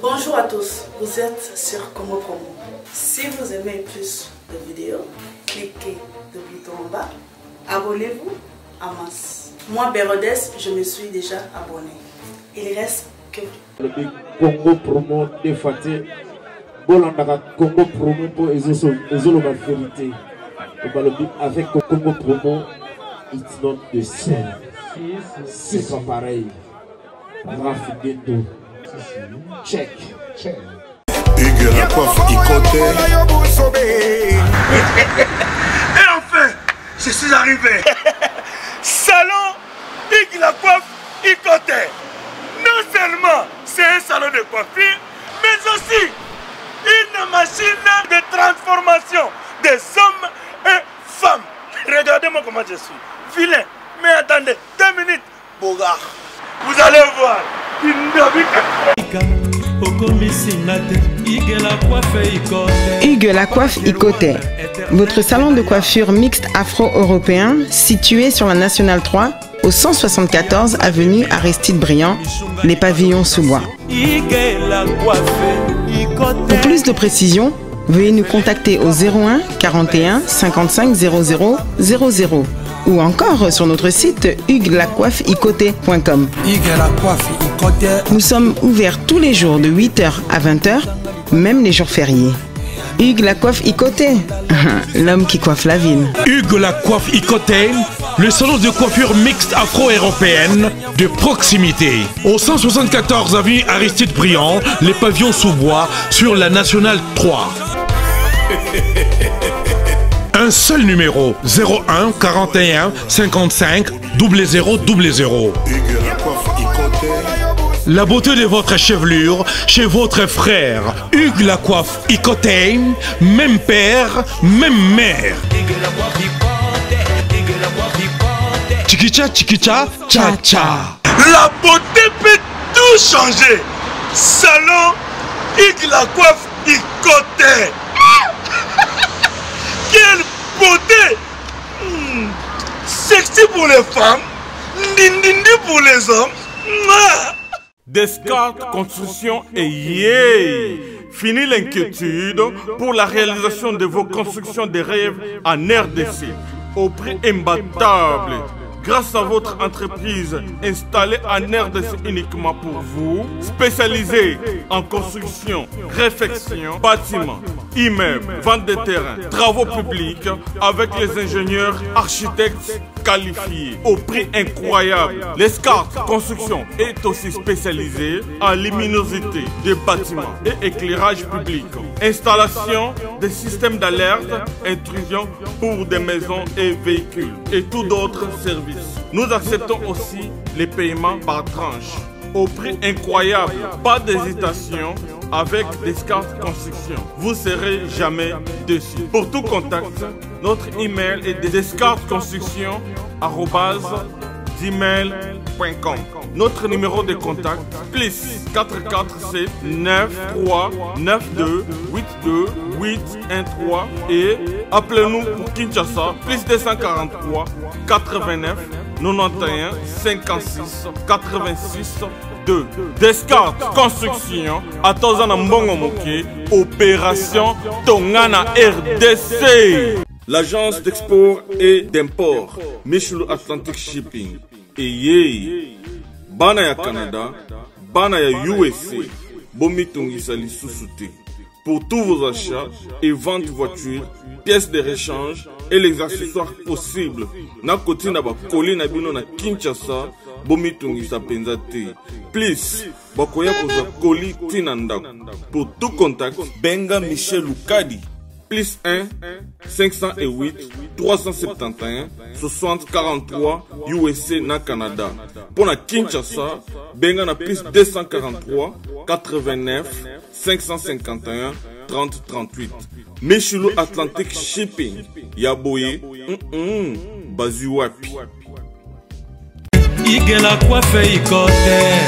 Bonjour à tous, vous êtes sur Congo Promo. Si vous aimez plus de vidéos, cliquez le bouton en bas, abonnez-vous en masse. Moi, Bérodès, je me suis déjà abonné. Il reste que le Congo Promo de Fatih, Bolanda Congo Promo pour Ezolo ma vérité. Avec Congo Promo, it's not the same. C'est pas pareil. Rafideto. Check. Hugues la coiffe Ikote. Et enfin, je suis arrivé. Salon Hugues la coiffe Ikote. Non seulement c'est un salon de coiffure, mais aussi une machine de transformation des hommes et femmes. Regardez-moi comment je suis. Vilain. Mais attendez, 2 minutes. Bogart. Vous allez voir. Hugues la coiffe Ikote, votre salon de coiffure mixte afro-européen situé sur la Nationale 3 au 174 avenue Aristide Briand, les pavillons sous bois. Pour plus de précisions, veuillez nous contacter au 01 41 55 00 00 ou encore sur notre site huguelacoiffeikote.com. Nous sommes ouverts tous les jours de 8h à 20h, même les jours fériés. Hugues la coiffe Ikote, l'homme qui coiffe la ville. Hugues la coiffe Ikote, le salon de coiffure mixte afro-européenne de proximité. Au 174 avenue Aristide Briand, les pavillons sous bois sur la Nationale 3. Un seul numéro, 01 41 55 00 00. La beauté de votre chevelure chez votre frère. Hugues la coiffe Ikote, même père, même mère. Chikicha, chikicha, cha cha. La beauté peut tout changer. Salon Hugues la coiffe Ikote. Quelle beauté! Sexy pour les femmes, dindindi pour les hommes. Descartes Construction et yeah! Fini l'inquiétude pour la réalisation de vos constructions de rêves en RDC au prix imbattable. Grâce à votre entreprise installée en RDC uniquement pour vous, spécialisée en construction, réfection, bâtiments, immeubles, vente de terrains, travaux publics, avec les ingénieurs architectes qualifiés au prix incroyable. Descartes Construction est aussi spécialisée en luminosité des bâtiments et éclairage public, installation des systèmes d'alerte, intrusion pour des maisons et véhicules et tout d'autres services. Nous acceptons aussi les paiements par tranche au prix incroyable. Pas d'hésitation avec Descartes Construction. Vous serez jamais déçus. Pour tout contact, notre email est descartesconstruction@gmail.com. Notre numéro de contact plus 447 93 92 82 813 et appelez-nous pour Kinshasa plus 243 89 91 56 86 2. Descartes Construction à Tozana Mbongo Moké, opération Tongana RDC. L'agence d'export et d'import Michelo Atlantic Shipping et yé bana ya Canada, bana ya USA, bomi tongisa lisusu te. Pour tous vos achats et ventes de voitures, pièces de rechange et les accessoires possibles. Na koti na ba koli na bino na Kinshasa, bomi tongisa penza te. Please, bakoya koza koli tina ndako. Pour tout contact, benga Michel Lukadi. Plus 1 508 371 60 43 USA na Canada. Pour la Kinshasa, benga na plus 243 89 551 30 38. Michelo Atlantic Shipping. Yaboye, bazu wapi.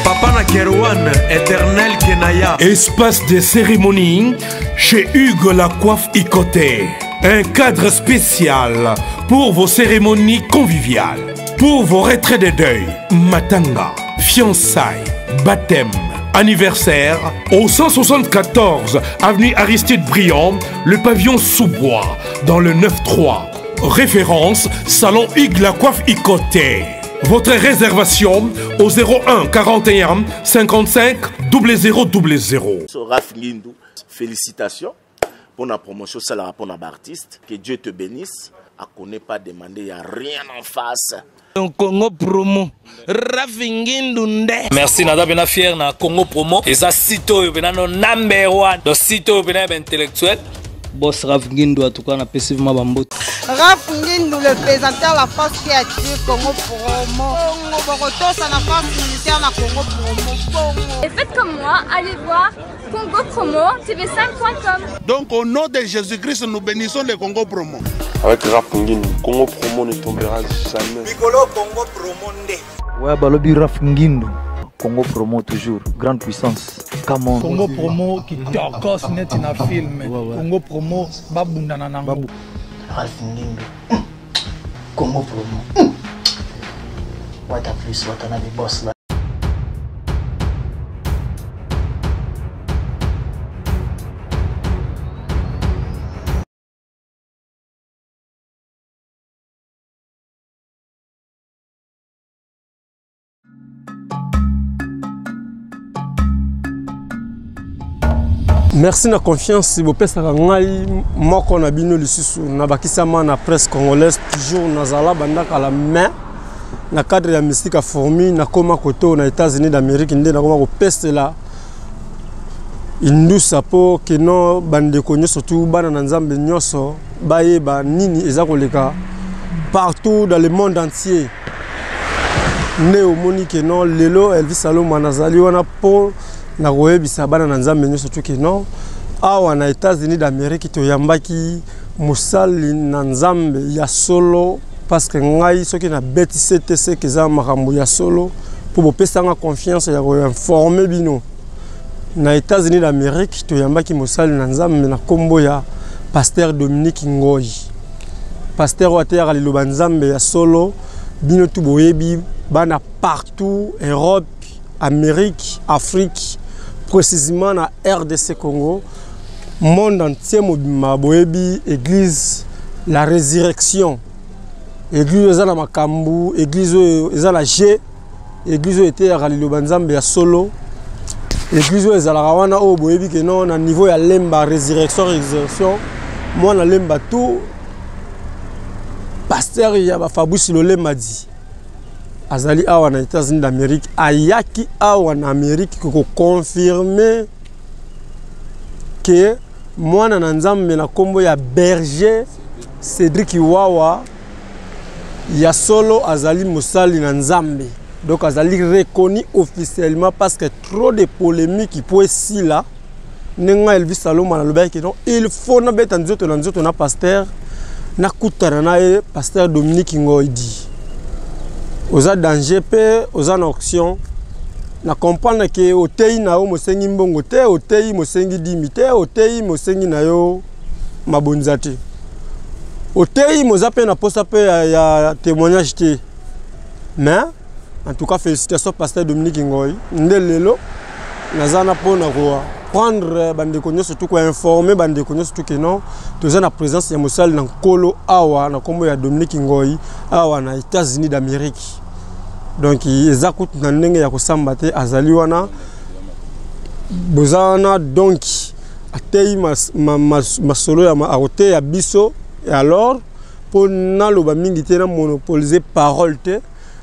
Papa na Kerouan, éternel Kenaya. Espace de cérémonie chez Hugues la coiffe Ikote. Un cadre spécial pour vos cérémonies conviviales. Pour vos retraits de deuil, matanga, fiançailles, baptême, anniversaire au 174 avenue Aristide Briand, le pavillon Sous-Bois, dans le 9-3. Référence, Salon Hugues La Coiffe Icoté. Votre réservation au 01 41 55 0000. Raph Nguindou, félicitations pour la promotion, ça la pour l'artiste. Que Dieu te bénisse. À connaît pas demander, il n'y a rien en face. Congo Promo, Raph Nguindou nde. Merci, nada bena fier na Congo Promo. Et ça sito bena no number one. Do sito bena intellectuel. Boss Raph Nguindou, en tout cas, on a passivement bambou. Raph Nguindou, le présentateur la force créative Congo Promo. Borotos à la force militaire na Congo Promo. Et faites comme moi, allez voir Congo Promo, tv5.com. Donc au nom de Jésus-Christ, nous bénissons le Congo Promo. Avec Raph Nguindou, Congo Promo ne tombera jamais. Piccolo Congo Promo nde. Ouais, balobi Raph Nguindou. Congo Promo toujours, grande puissance. Come on. Congo Promo qui t'orcose net na film. Congo Promo babunda na nango. Raph Nguindou. Congo Promo. What a plus, what a boss là. Merci na confiance si vous pèsez ngai moko na bino lisusu na bakisama na presse congolaise toujours nazala bandaka la main na cadre ya mystique a formi na koma koto na États-Unis d'Amérique ndé na koma ko pestela indusa po keno bande konyo surtout bana na nzambe nyoso baye ba nini eza koleka partout dans le monde entier né au monique non lelo Elvis Salomon nazali wana po na koyebisa bana na nzambe nyoso surtout que non awa na États-Unis d'Amérique to yambaki musali na nzambe ya solo parce que ngai soki na beti CTC keza makambo ya solo pour bopesa nga confiance ya ko informer bino na États-Unis d'Amérique to yambaki musali na nzambe na kombo ya pasteur Dominique Ngoi pasteur wa terre liloba nzambe ya solo bino tu boyebi bana partout Europe Amérique Afrique précisément na RDC Congo monde entier mobima boyebi église la résurrection église eza na makambu église eza la G église était ya liloba nzambe ya solo église eza la wana o boyebi que non na niveau ya lemba résurrection moi na lemba tout pasteur ya ba Fabrice Lolema dit azali awa na États-Unis d'Amérique ayaki awa na Amérique ko confirmer que mwana na nzambe na kombo ya berger Cédric Wawa ya solo azali musali na nzambe donc azali reconnu officiellement parce que trop de polémiques pour ici là nenga Elvis Salomon na lobaki non il faut na beta nzoto na pasteur na kutana na pasteur Dominique Ngoi dit oza danger pe oza na auction na comprendre que otei na o mosengi mbongo te otei mosengi dimite otei mosengi na yo mabonza te otei moza pe na posa pe ya témoignage te mais en tout cas félicitations pasteur Dominique Ngoi ndelelo nazana pona ko prendre bande konyo surtout ko informer bande konyo surtout que non toza na présence ya mosal na kolo awa na kombo ya Dominique Ngoi awa na États-Unis d'Amérique donc ezakut na ndenge ya kosamba te azali wana bozana donc atei masolo ya arote ya biso et alors pour na loba mingi te na monopoliser parole te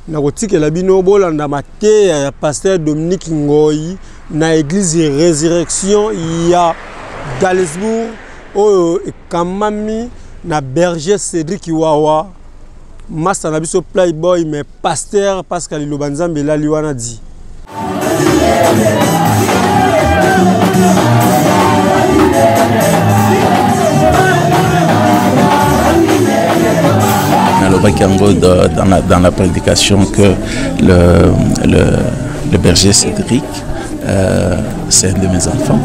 na kotikela bino bolanda mate ya pasteur Dominique Ngoi na église résurrection ya Galesbourg o kamami na berger Cédric Wawa Massa na biso playboy mais pasteur Pascal Lobanzambe la liwana dit dans la prédication que le berger Cédric c'est un de mes enfants.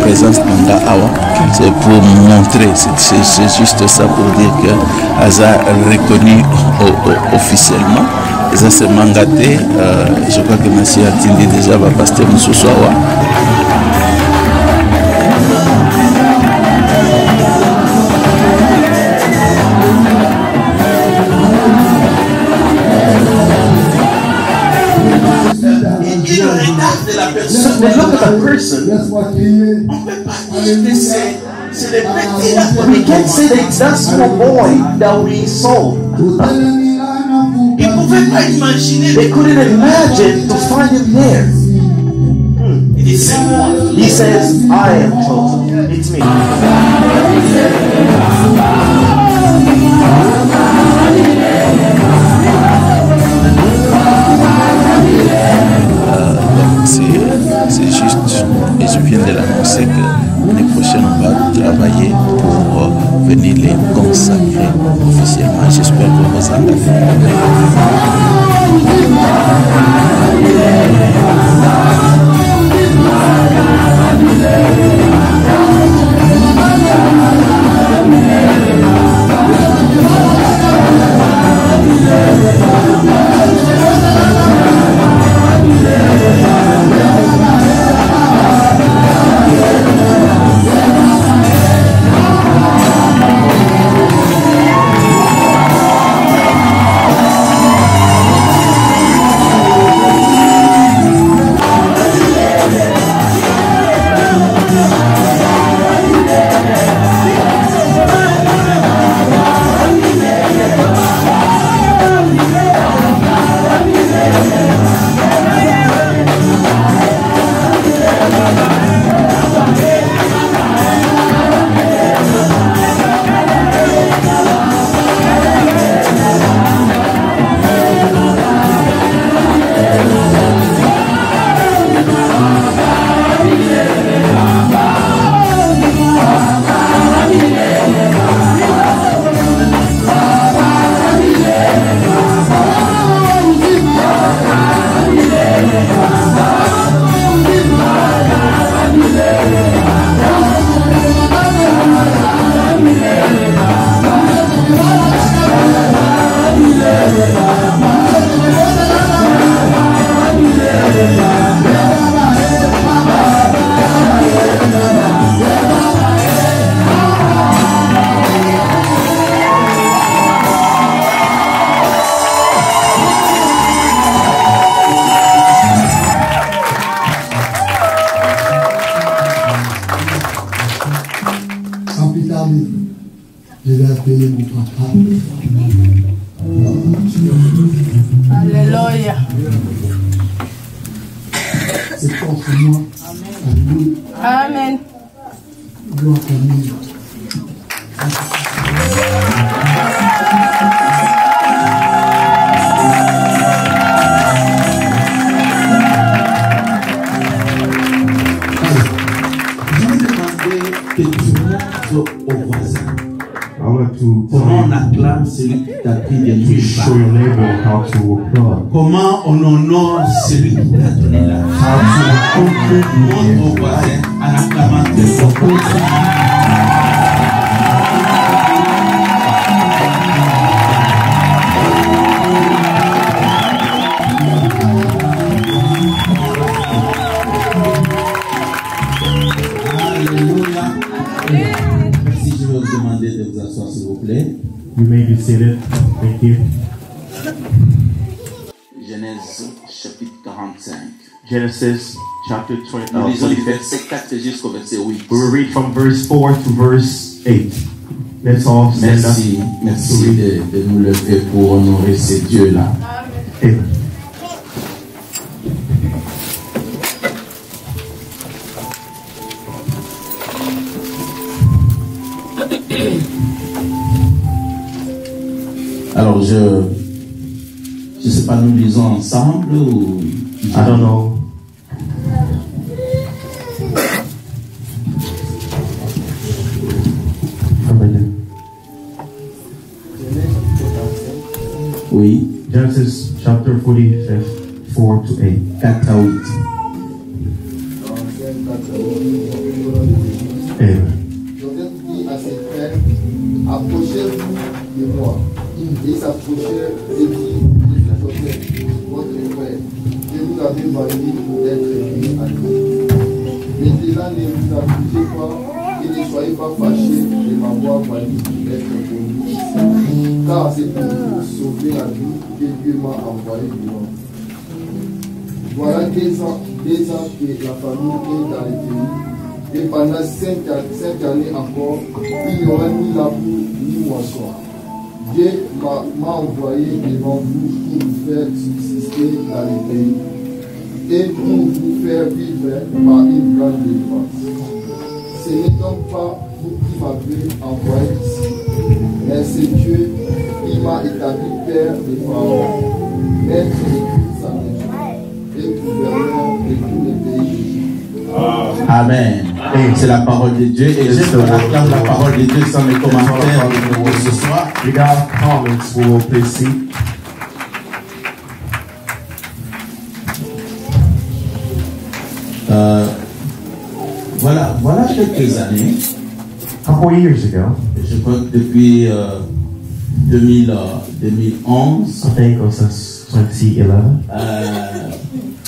présence Nanga Awa. C'est pour montrer, c'est juste ça pour dire que Aza reconnu officiellement. Et ça c'est mangaté. Je crois que M. Atindi déjà va passer Moussoussou Awa. They look at a person. On peut pas dire que c'est le petit là. We can't say that it's that small boy that we saw. Ils pouvaient pas imaginer. They couldn't imagine to find him there. Il dit c'est moi. He says, I am chosen. It's me. C'est juste, et je viens de l'annoncer que l'année prochaine on va travailler pour venir les consacrer officiellement. J'espère que vous engagez. Je vais appeler mon papa. Alléluia. C'est contre moi. Amen. Amen. Gloire à Dieu. Que tout le monde au voisin. Comment on acclame celui qui t'a pris de nous. Comment on honore celui qui t'a donné la vie. Montre au voisin en acclamant tes propos. Merci, je vais vous demander de vous asseoir s'il vous plaît. You may be seated. Thank you. Genèse chapitre 45. Genesis chapter Nous lisons du 45. verset 4 jusqu'au verset 8. We will read from verse 4 to verse 8. Let's all stand Merci, up. merci de nous lever pour honorer ces dieux-là. Amen. Alors, je sais pas, nous lisons ensemble ou... I don't know. Oui. Genesis chapter 45, 4 to 8. 4 à 8. Joseph dit à ses frères, approchez-vous de moi. Et ils s'approchèrent et dit, Joseph, votre frère, que vous avez validé pour être lié à lui. Maintenant, ne vous affligez pas et ne soyez pas fâchés de m'avoir validé pour être connu ici. Car c'est pour vous sauver la vie que Dieu m'a envoyé devant. Voilà 2 ans que la famille est dans le pays. Et pendant 5 années encore, il n'y aura ni labour ni moisson. Dieu m'a envoyé devant vous pour vous faire subsister dans le pays et pour vous faire vivre par une grande délivrance. Ce n'est donc pas vous qui m'avez envoyé ici, mais c'est Dieu qui m'a établi père de Pharaon, maître de toute sa maison et gouverneur de tous les pays. Amen. Et c'est la parole de Dieu. Et je acclame la parole de Dieu sans les commentaires de ce soir. Without comments, we will proceed. Voilà quelques années. Couple years ago. Je crois que depuis 2011. I think it was 2011.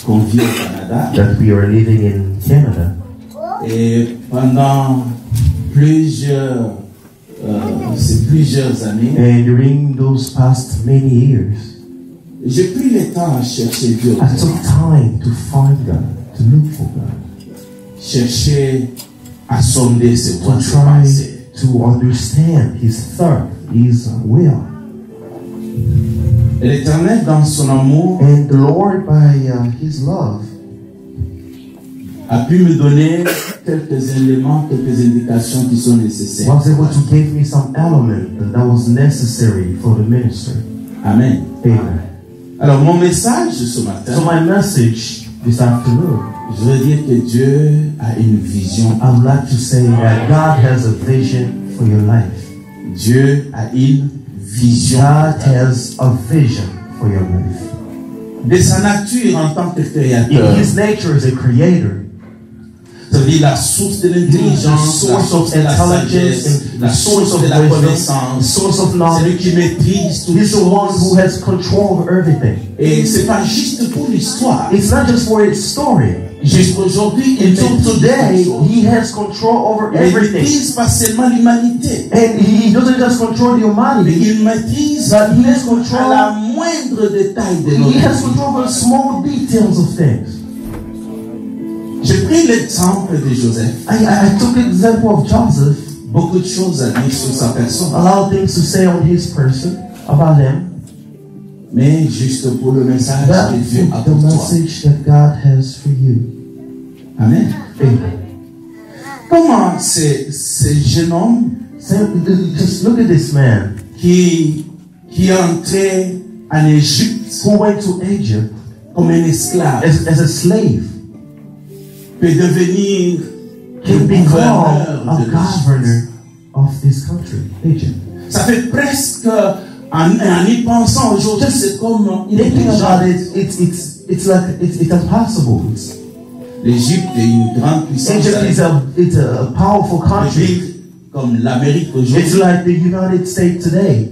Qu'on vit au Canada. That we are living in Canada. Et pendant plusieurs années. And during those past many years, j'ai pris le temps à chercher Dieu. I took time to find God, to look for God. Chercher à sonder ses voies. To try to understand His thought, His will. Et l'Éternel dans son amour. And the Lord by His love a pu me donner quelques éléments, quelques indications qui sont nécessaires. Was able to give me some element that was necessary for the ministry. Amen. Amen. Alors mon message ce matin. So my message this afternoon. Je veux dire que Dieu a une vision. I would like to say that God has a vision for your life. Dieu a une vision. God has a vision for your life. De sa nature en tant que créateur. In His nature as a creator. C'est-à-dire la source de l'intelligence, la source de l'intelligence, la source de la connaissance, source of knowledge. C'est lui qui maîtrise tout. He's the one who has control of everything. Et c'est pas juste pour l'histoire. It's not just for its story. Jusqu'aujourd'hui, until today, He has control over everything. Il maîtrise pas seulement l'humanité. And He doesn't just control the humanity. Il maîtrise but He has control à la moindre détail de notre vie. He has control over small details of things. J'ai pris l'exemple de Joseph. I took the example of Joseph. Beaucoup de choses à dire sur sa personne. A lot of things to say on his person, about him. Mais juste pour le message que Dieu a the pour toi. Message that God has for you. Amen. Amen. Comment ce jeune homme, just look at this man, qui est entré en Égypte, who went to Egypt comme un esclave, as a slave, peut devenir can become a governor of this country, Egypt. Ça fait presque, en y pensant aujourd'hui, c'est comme thinking about it, it's like it's impossible. L'Égypte est une grande puissance. Egypt is a powerful country. Comme l'Amérique aujourd'hui. It's like the United States today.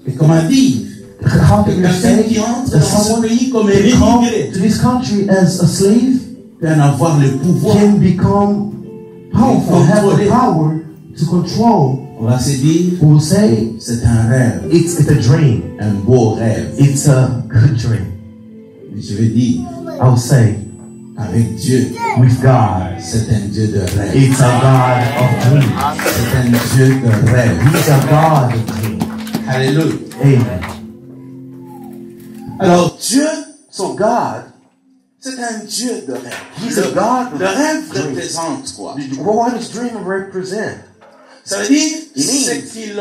Et comment dire? How can you say qui entre that someone can come to this country as a slave peut en avoir le pouvoir, can become powerful, have the power to control? On va se dire, we will say, c'est un rêve. It's a dream. Un beau rêve. It's a good dream. Je vais dire, I will say, avec Dieu, with God, c'est un Dieu de rêve. It's a God of dreams. C'est un Dieu de rêve. He's a God of dreams. Alléluia. Amen. Alors Dieu, so God, c'est un Dieu de rêve. He's a God. Le rêve représente quoi? What does dream represent? Ça veut dire ce qu'il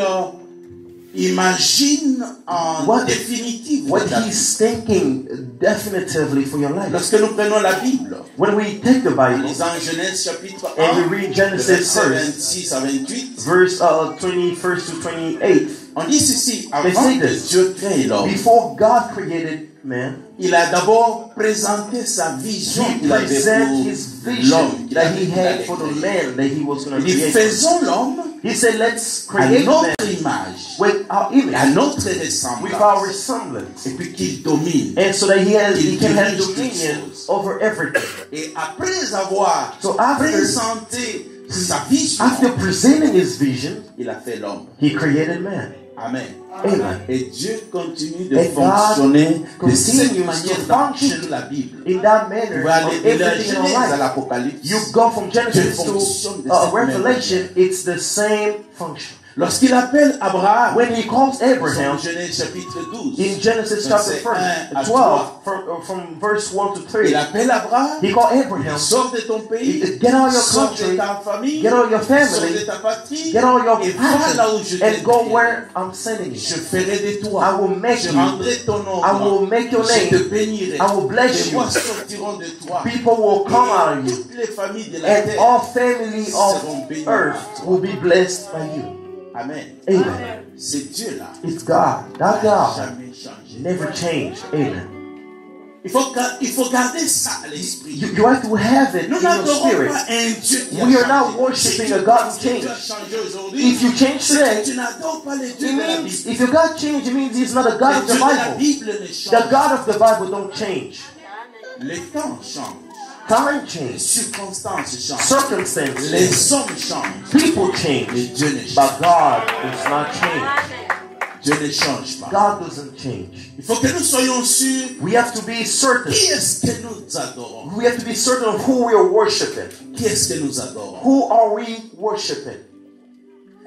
imagine en définitive. What he's thinking definitively for your life. Lorsque nous prenons la Bible, when we take the Bible, en Genèse chapitre 1, and we read Genesis 26 à 28, verse 21st to 28, on dit ceci, avant que Dieu crée l'homme, before God created man, il a d'abord présenté sa vision qu'il avait present his vision that he had for the man that he was going to Il dit, create. faisons l'homme He said, let's à create notre man image, with our image, à notre with ressemblance, our resemblance, et puis qu'il domine. and so that he Il can have dirige toutes dominion choses. over everything. Et après avoir So after présenté sa vision, After presenting his vision, il a fait l'homme. he created man. Amen. Amen. Et Dieu continue de And God fonctionner de cette continues manière to dans function toute la Bible. in that Vous manner pouvez aller of de la everything in our Genèse à life. l'Apocalypse. You go from Genesis Dieu fonctionne de to cette même Revelation, manière. it's the same function. Lorsqu'il appelle Abraham, When he calls Abraham, dans Genèse chapitre 12, in Genesis chapter verset 1 à 12, from verse 1 to 3, il appelle Abraham, he called Abraham, sors de ton pays, get out of your sors de country, ta famille, get out of your sors family, de ta patrie, get out of your et va là où je passion, and go t'enverrai. where I'm sending you. Je ferai de toi, I will make je you, rendrai ton nom, I will make your je te name, bénirai, I will bless des you. voix sortiront de toi, People will come out of you, toutes les familles de la and terre all family seront of bénies. earth will be blessed by you. Amen. Amen. C'est Dieu là. It's God. That God Jamais changé. never changed. Amen. Il faut garder ça à l'esprit. You have to have it Nous in your n'adorons spirit. pas un Dieu qui a We are changé. not worshiping a God who Si tu changed. as changé aujourd'hui, If you change c'est today, que tu n'adores pas les dieux it de la means Bible. if your God changed, it means He's not a God Les of the dieux de la Bible. Bible ne changent The God of the Bible don't change. Les temps changent. Time Les changes. circonstances changent. Circumstances Les change. hommes changent. People Mais change. Dieu ne change But God does not change. Dieu ne change pas. God doesn't change. Il faut que nous soyons sûrs. We have to be certain. Qui est-ce que nous adorons? We have to be certain of who we are worshiping. Qui est-ce que nous adorons? Who are we worshiping?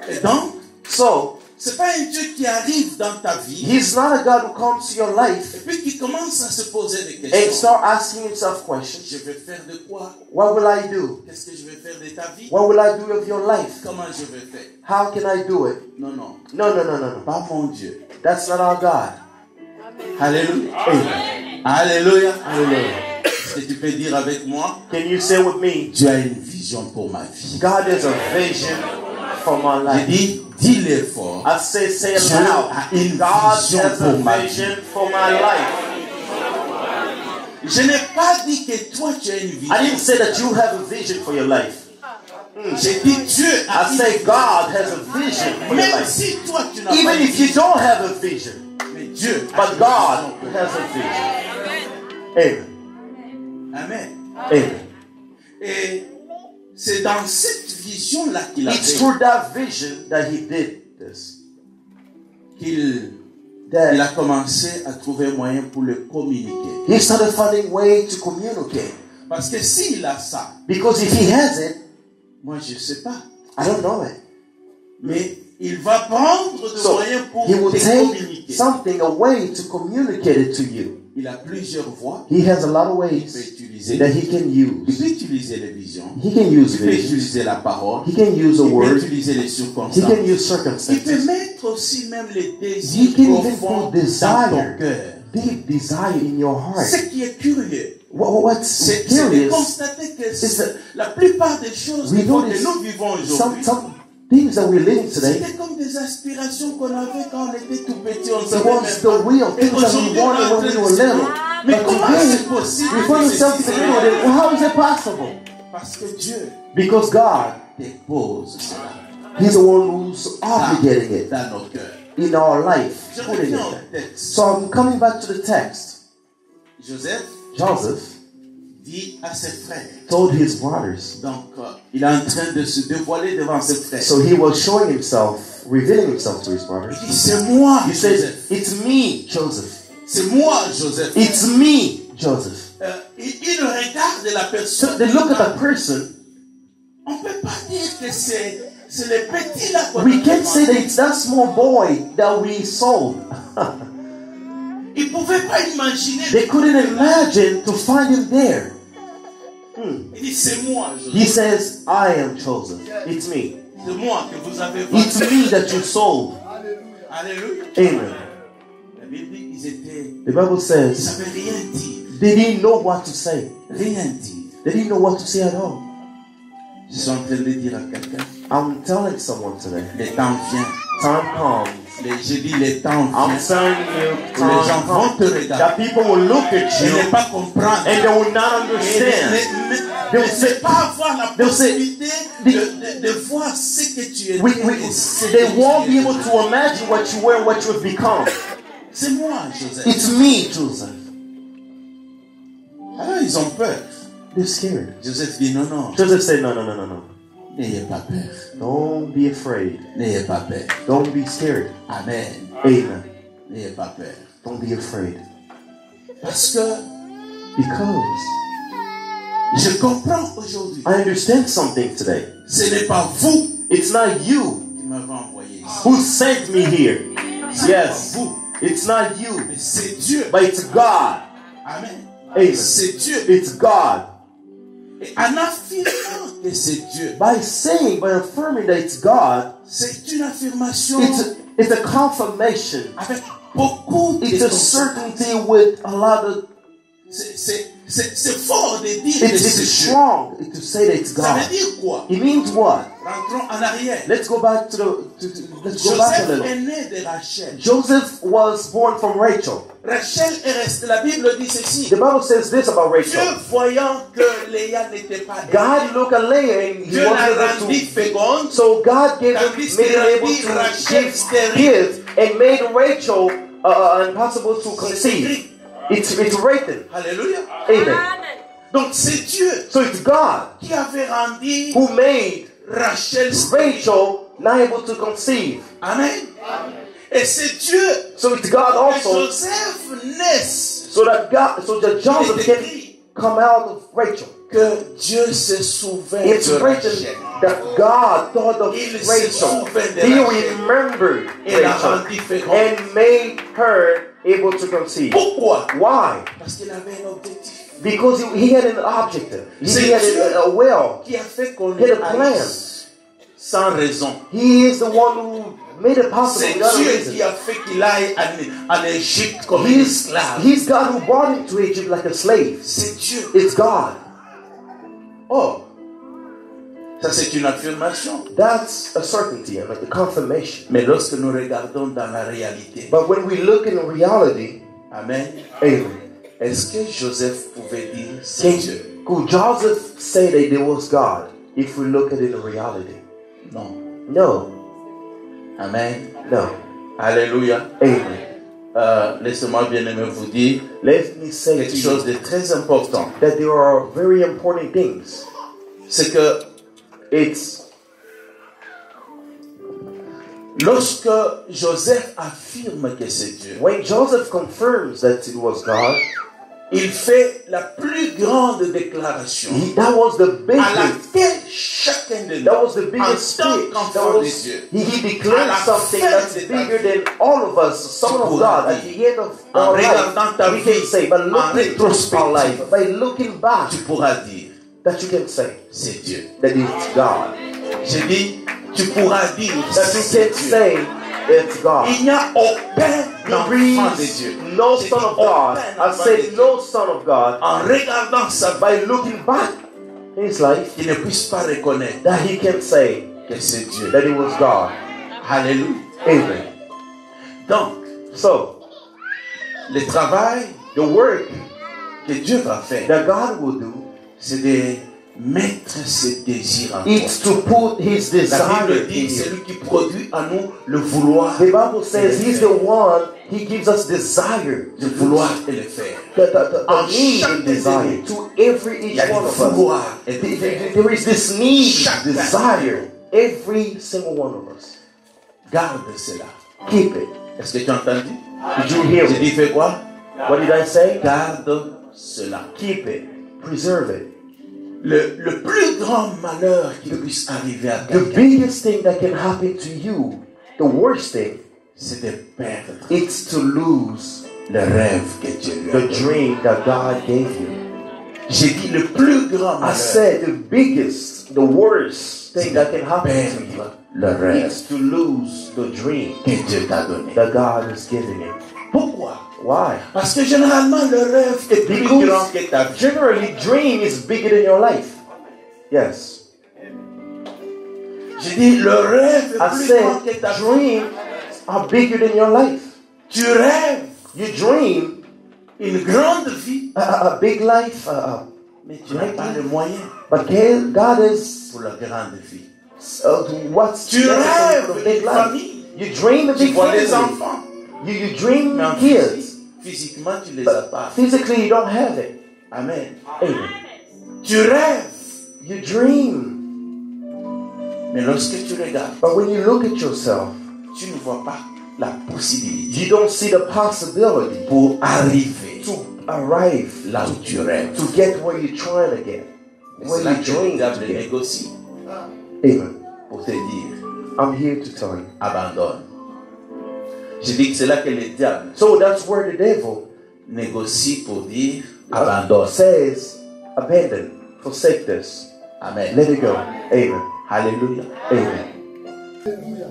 Et donc, So, c'est pas un Dieu qui arrive dans ta vie He's not a God who comes to your life et puis qui commence à se poser des and questions. start asking himself questions. Je vais faire de quoi? What will I do? Qu'est-ce que je vais faire de ta vie? What will I do of your life? Comment je vais faire? How can I do it? Non, non. No, no, no, no, no. Pas mon Dieu. That's not our God. Alléluia. Amen. Alléluia. Hallelujah. Est-ce que tu peux dire avec moi? Can you say with me, Dieu a une vision pour ma vie. God has a vision for my J'ai life? dit, dis-le fort. I say it Dieu loud. a une God vision has pour a ma vie. vision for my life. Je n'ai pas dit que toi tu as une vision. I didn't say that you have a vision for your life. J'ai dit Dieu a I say God has a vision for your Même life. si toi tu n'as pas Even de if you vision, don't have a vision, mais Dieu a but une God vision. has a vision. Amen. Amen. Amen. Et c'est dans cette vision-là qu'il a It's fait through that vision that he did this. qu'il That a commencé à trouver un moyen pour le communiquer. he started finding way to communicate. Parce que s'il a ça, Because if he has it, moi je ne sais pas, I don't know it. mais il va prendre des So moyens pour he will te take communiquer. something away to communicate it to you. Il a plusieurs voies. He has a lot of Il peut ways utiliser. that he can Il use. peut utiliser les visions. He can use Il peut visions. utiliser la parole. He can use a Il peut word. utiliser les He circonstances. can use Il peut circumstances. mettre aussi même les He désirs can even profonds put dans ton desire, cœur. deep desire in your heart. Ce qui est curieux, What's c'est de curious constater que is that la plupart des choses we que notice nous vivons some aujourd'hui, things that we're living today, c'était comme des aspirations qu'on avait quand on était tout petit. On it savait was même the pas. real Et things that we aujourd'hui, on est wanted en when we train were de se little. dire, mais But comment today, c'est possible we que find ourselves ceci thinking, soit? well, how is it possible? Parce que Dieu Because God, dépose cela He's the one who's obligating it dans nos cœurs. in our life. Je Putting reviens au it. texte. So I'm coming back to the text. Joseph dit à ses frères. told his brothers. Donc, il est en train de se dévoiler devant ses frères. So he was showing himself, revealing himself to his brothers. Il dit, c'est moi, He says, Joseph. it's me, Joseph. C'est moi, Joseph. It's me, Joseph. Il regarde la personne. So they look at the person. On ne peut pas dire que c'est le petit là qu'on We a can't say that demandé. it's that small boy that we sold. Ils ne pouvaient pas imaginer. They couldn't imagine to find him there. Il dit, c'est moi, He Joseph. says, I am Joseph. It's me. C'est moi que vous avez It's vendu. me that you sold. Alléluia. Amen. La Bible dit qu'ils étaient. The Bible Ils says n'avaient rien dit. they didn't know what to say. Rien dit. They didn't know what to say at all. Je suis en train de dire à quelqu'un. I'm telling someone today. Le temps vient. Time comes. J'ai dit le temps I'm vient. telling you, Les gens time vont comes. te regarder. That people will look at Et you ne pas comprendre. and they will not Et understand. They will say, ne pas avoir la they'll say, possibilité de voir ce que tu es. they won't be able to imagine what you were and what you have become. C'est moi, Joseph. It's me, Joseph. Alors ils ont peur. They're scared. Joseph dit non. Joseph said, no. N'ayez pas peur. Don't be afraid. N'ayez pas peur. Don't be scared. Amen. Amen. N'ayez pas peur. Don't be afraid. Parce que Because je comprends aujourd'hui. I understand something today. Ce n'est pas vous. It's not you qui m'avez envoyé ici. who sent me here. Yes. Vous. It's not you. Mais c'est Dieu. But it's God. Amen. Amen. C'est Dieu. It's God. Et en affirmant que c'est Dieu. By affirming that it's God, c'est une affirmation. It's a confirmation. Avec beaucoup de It's a certainty with a lot of. C'est fort de dire que it's strong to say that it's God. Ça veut dire quoi? It means what? Rentrons en arrière. Let's go back let's go back a little. Joseph est né de Rachel. Joseph was born from Rachel. Rachel est restée. La Bible dit ceci. The Bible says this about Rachel. Dieu voyant que Léa n'était pas God looked at Leah and he wasn't able to. So God made him able to give and made Rachel impossible to conceive. It's written. Hallelujah. Amen. Donc c'est Dieu. So it's God qui avait rendu who made Rachel not able to conceive. Amen. Et c'est Dieu. So it's God also. Joseph naisse. So that Joseph can come out of Rachel. Que Dieu se souvient it's de written Rachel. That God thought of Rachel. He remembered Rachel and made her able to conceive. Pourquoi? Why? Parce qu'il avait un objectif. Because he had an objective. He had a will. Qui a fait qu'on he had a plan. Sans raison. He is the one who made it possible. C'est Dieu qui a fait qu'il aille en Égypte comme un esclave. He's God who brought him to Egypt like a slave. C'est Dieu. It's God. Oh. Ça c'est une affirmation. That's a certainty, like a confirmation. Mais lorsque nous regardons dans la réalité. But when we look in reality, Amen. Amen. Est-ce que Joseph pouvait dire c'est Dieu? Could Joseph say that there was God if we look at it in reality? Non. No. Amen. No. Alléluia. Amen. Laissez-moi bien aimé vous dire quelque chose de très important. That there are very important things. C'est que lorsque Joseph affirme que c'est Dieu, when Joseph confirms that it was God, il fait la plus grande déclaration. That was the biggest. À laquelle chacun de nous, that was the biggest speech. He declared something that's bigger than all of us, son of God. At the end of our life, we can say, by looking through our life, by looking back, tu pourras dire that you can say, c'est Dieu. That it's God. J'ai dit, tu pourras dire that you can say it's God. Il n'y a aucun enfant de Dieu. No son of God. I said no son of God. En regardant ça, by looking back in his life, il ne puisse pas reconnaître that he can say que c'est Dieu. That it was God. Hallelujah. Amen. Donc, le travail, the work que Dieu va faire, that God will do, c'est de mettre ses désirs en it's to put his desire. La Bible dit, c'est lui qui produit en nous le vouloir. The Bible says he's the one, he gives us desire de vouloir et le faire. The need and desire to each one of us. There is this need, desire, every single one of us. Garde cela. Keep it. Est-ce que tu as entendu? Did you hear J'ai dit fais quoi? What did I say? Garde cela. Keep it. Preserve it. Le plus grand malheur qui puisse arriver à quelqu'un, the biggest thing that can happen to you, the worst thing, c'est de perdre. It's to lose le rêve que Dieu lui a the dream that God gave you. J'ai dit le plus grand malheur. I said the biggest, the worst thing that can happen to you, le rêve, is to lose the dream que Dieu t'a donné. That God has given you. Pourquoi? Why? Parce que généralement le rêve est plus grand que ta vie. Generally, dream is bigger than your life. Yes. J'ai dit le rêve est plus grand que ta vie. Dreams are bigger than your life. Tu rêves. You dream une grande vie. A big life. Mais tu n'as pas de moyens. But God is pour la grande vie. What's Tu rêves the big d'une life? famille. You dream of Tu big vois des family. enfants. You dream Mais en kids. physiquement, tu les as But pas. physically, you don't have it. Amen. Amen. Tu rêves. You dream. Mais lorsque tu regardes, But when you look at yourself, tu ne vois pas la possibilité you don't see the possibility pour arriver to arrive là où tu rêves. to get where you're trying to get. Where C'est là you que le dream diable to get. négocie Amen. pour te dire I'm here to tell you. abandonne. Je dis que c'est là que le diable So that's where the devil négocie pour dire abandonne. says, abandon, forsake this. Amen. Let it go. Amen. Alléluia. Amen.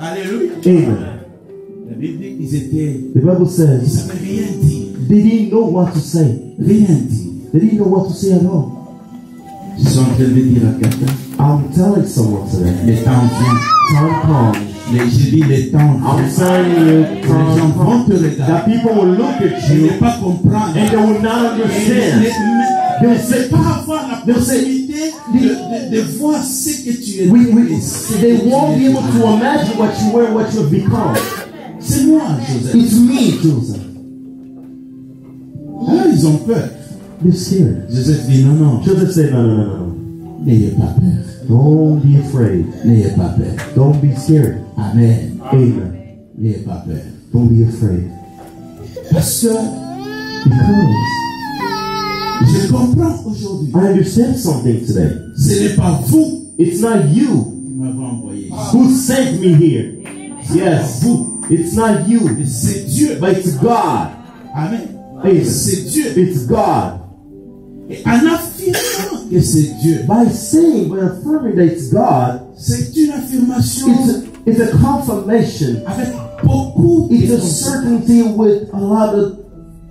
Alléluia. Amen. La Bible dit qu'ils étaient. The Bible Ils says ne savaient rien dire. they didn't know what to say. Rien dire. They didn't know what to say at all. Je suis en train de dire à quelqu'un. I'm telling someone today. Le temps vient. Time comes. Je dis le temps I'm vient. telling you, Les gens vont te that regarder. people will look at Ils you ne pas comprendre. and they will not understand. They ne peuvent pas avoir la possibilité de voir ce que tu es. They won't be able to imagine what you were, what you have become. C'est moi, Joseph. It's me, Joseph. Ah, ils ont peur. They're scared. Joseph dit non, non. Joseph said, no. N'ayez pas peur. Don't be afraid. N'ayez pas peur. Don't be scared. Amen. Amen. N'ayez pas peur. Don't be afraid. Parce que Because je comprends aujourd'hui. I understand something today. Ce n'est pas vous It's not you qui m'avez envoyé. who sent me here. Yes, Vous. it's not you, Mais c'est Dieu. but it's God. Amen. Amen. C'est Dieu. It's God. Et en affirmant que c'est Dieu, By saying, by affirming that it's God, c'est une affirmation it's a confirmation. avec beaucoup It's de a certainty with a lot of.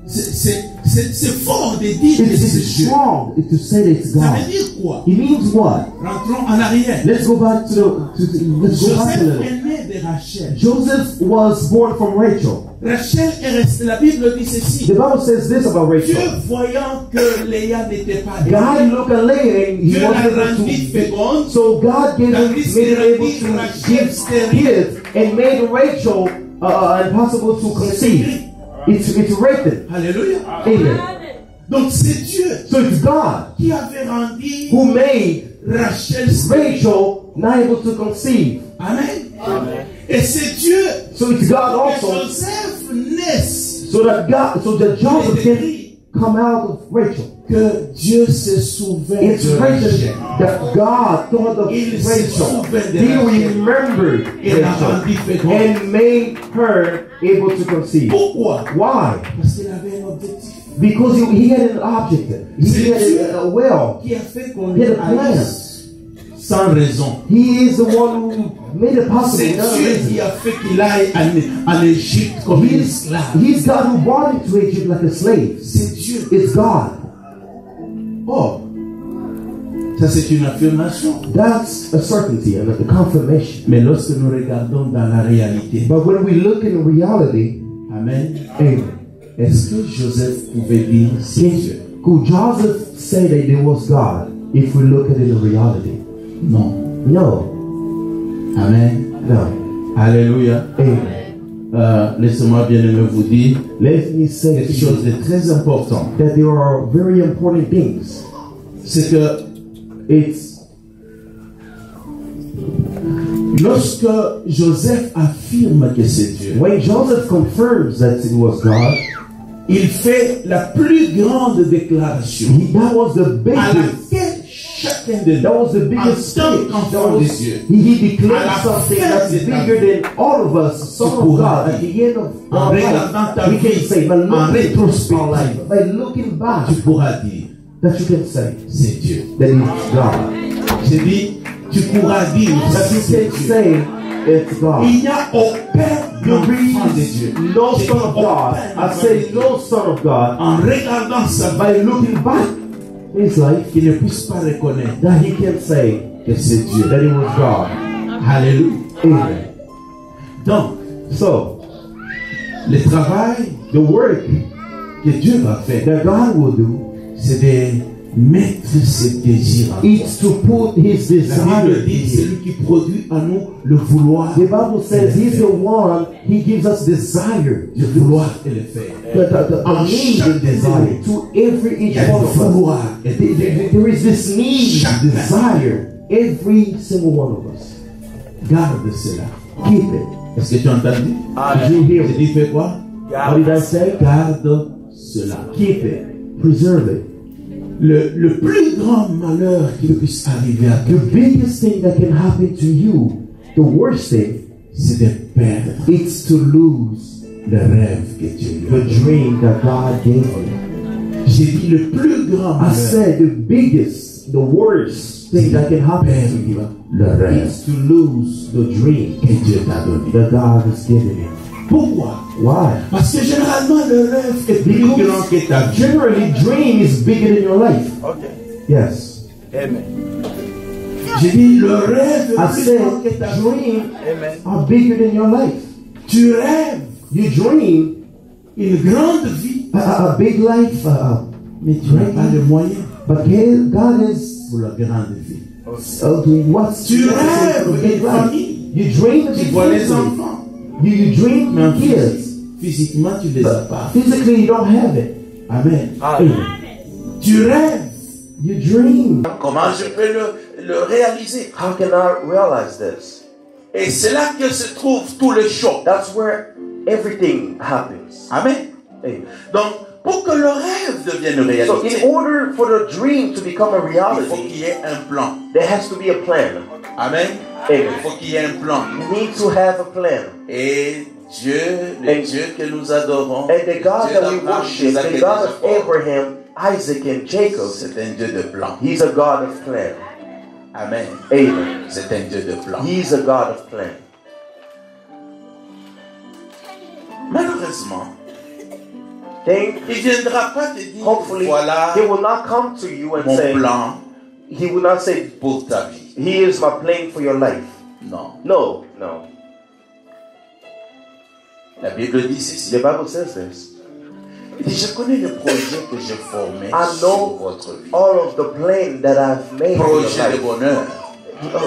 C'est fort de dire que c'est It's Dieu. strong to say that it's Ça God. veut dire quoi? It means what? Rentrons en arrière. Let's go back to let's go back a Joseph little. est né de Rachel. Joseph was born from Rachel. Rachel est restée, la Bible dit ceci. The Bible says this about Dieu Rachel. voyant que Léa n'était pas God looked at Leah and he Dieu la wanted rendit her to. féconde. So God gave him, Tandis made qu'il him able rendit to Rachel give stérile. kids and made Rachel impossible to conceive. It's written. Alléluia. Amen. Donc c'est Dieu So it's God qui avait rendu who made Rachel stérile. Rachel not able to conceive. Amen. Et c'est Dieu So it's God que also. Joseph naisse. So that Joseph can come out of Rachel. Que Dieu se souvient It's de written Rachel. that God thought of Il se Rachel. souvint de He Rachel. remembered Et la Rachel rendit féconde. and made her able to conceive. Pourquoi? Why? Parce qu'il avait un objectif. Because he had an objective. He had a will. Qui a fait qu'on He had ait a plan. sans raison. He is the one who made it possible. C'est not a Dieu reason. qui a fait qu'il aille en Égypte comme un esclave. He's God who brought him to Egypt like a slave. C'est Dieu. It's God. Oh, ça c'est une affirmation. That's a certainty and a confirmation. Mais lorsque nous regardons dans la réalité, But when we look in reality, Amen. amen. Est-ce que Joseph pouvait dire c'est Dieu? Could Joseph say that it was God if we look at it in reality? Non. No. Amen. No. Alléluia. Amen. Laissez-moi bien aimé vous dire Let me say quelque chose de très important. that there are very important things. C'est que It's lorsque Joseph affirme que c'est Dieu, when Joseph confirms that it was God, il fait la plus grande déclaration that was the à biggest. laquelle chacun de That nous, was the biggest en tant speech. qu'enfant de Dieu, He declared À la something fin that's de ta bigger than all of us, Son of God. At the end of en our regardant ta life, we vie can say, by en looking our rétrospective, life, by looking back, tu pourras dire that you can say c'est Dieu. that it's God. J'ai dit, tu pourras dire That you c'est can Dieu. say it's God. Il n'y a aucun You enfant de Dieu. read no J'ai son dit of God. I aucun say enfant de Dieu. no son of God. En regardant sa vie, By looking back in his life, qu'il ne puisse pas reconnaître that he can say que c'est Dieu. that it was God. Alléluia. Amen. Donc, So, le travail the work que Dieu va faire, that God will do c'est de mettre ses désirs en It's to put his La desire Bible dit, c'est in lui qui produit en nous le vouloir. The Bible says he's the one, he gives us desire. Le vouloir et le faire. The En need chaque and desire. To every il y each a one le of vouloir us. et le faire. There is this need, Chaque desire. Every single one of us. Garde cela. Keep it. Est-ce que tu as entendu? Did you hear J'ai dit fais quoi? What did I say? Garde cela. Keep it. Preserve it. Le plus grand malheur qui puisse arriver à The biggest thing that can happen to you, the worst thing, c'est de perdre it's to lose le rêve que Dieu lui a the dream that God gave you. J'ai dit le plus grand I malheur, said the biggest, the worst thing that can happen to you le rêve is to lose the dream que Dieu t'a donné. that God has given you. Pourquoi? Why? Parce que généralement le rêve est plus grand que ta vie. Generally, dream is bigger than your life. Okay. Yes. Amen. J'ai dit le rêve I est plus said grand que ta vie. dream Amen. are bigger than your life. Tu rêves You dream une grande vie, a big life, mais tu n'as pas les moyens but God is pour la grande vie. what's Tu for rêves the big une life? famille, You dream of tu big vois les family. enfants, You dream mais en kids. physiquement tu les as pas. Physically, you don't have it. Amen. Amen. Tu rêves. You dream. Comment je peux le réaliser? How can I realize this? Et c'est là que se trouvent tous les chocs. That's where everything happens. Amen. Amen. Donc, pour que le rêve devienne réalité, So, in order for the dream to become a il faut reality, qu'il y ait un plan. there has to be a plan. Amen. Amen. Il faut qu'il y ait un plan. You need to have a plan. Et Dieu, le Dieu que nous adorons, And the God Dieu that we d'Abraham, worship, d'Isaac the et God de of Jacob, Abraham, Isaac, and Jacob, c'est un Dieu de plan. He's a God of plan. Amen. Amen. C'est un Dieu de plan. He's a God of plan. Malheureusement, Think, il ne viendra pas te dire, hopefully, voilà He will not come to you and mon say, plan He will not say, pour ta vie. Here's my plan for your life. Non. No, no. La Bible dit ceci. The Bible says this. Il dit, je connais le projet que j'ai formé I sur know votre vie. all of the plan that I've made for your Projet de life. bonheur.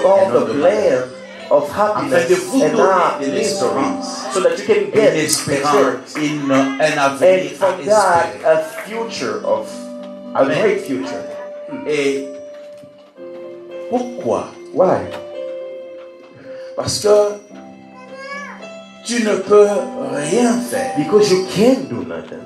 All the plan of Afin de happiness vous and not donner de misery, l'espérance. so that you can Une get espérance, un and avenir from à that espérer. a future of a Amen. great future. Et pourquoi? Why? Parce que tu ne peux rien faire. Because you can't do nothing.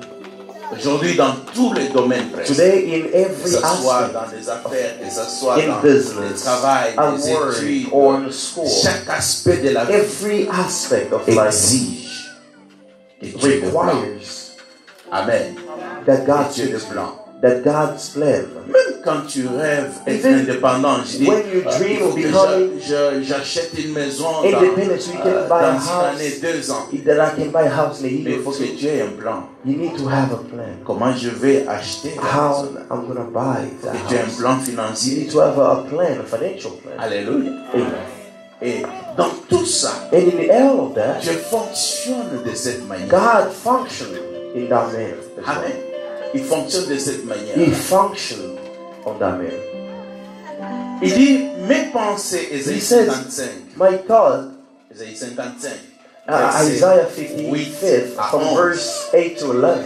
Aujourd'hui, dans tous les domaines presque. Today, in Que every ce soit aspect, dans les affaires, que ce soit in dans le business, travail, at les work, études, or in school, chaque aspect de la vie every aspect of life exige que Dieu le plan. requires Amen. that God's Dieu le plan. that God's plan. Même quand tu rêves être Even indépendant, je dis, when you dream il faut of que becoming j'achète une maison independent, so you can buy a dans une house, année, 2 ans. that I can buy a house in a Mais year il faut or que two. tu aies un plan. You need to have a plan. Comment je vais acheter la How maison? I'm gonna buy Il faut the que tu aies un house. plan You financier. need to have a plan, a financial plan. Alléluia. Amen. Et dans tout ça, And in all of that, je fonctionne de cette manière. God functioned in that manner. as well. Amen. Il fonctionne de cette manière. He functioned on that manner. Il dit, mes pensées, He Ésaïe says, 55. my thought, Ésaïe 55. Isaiah verset 55, à from 11. verse 8 to 11.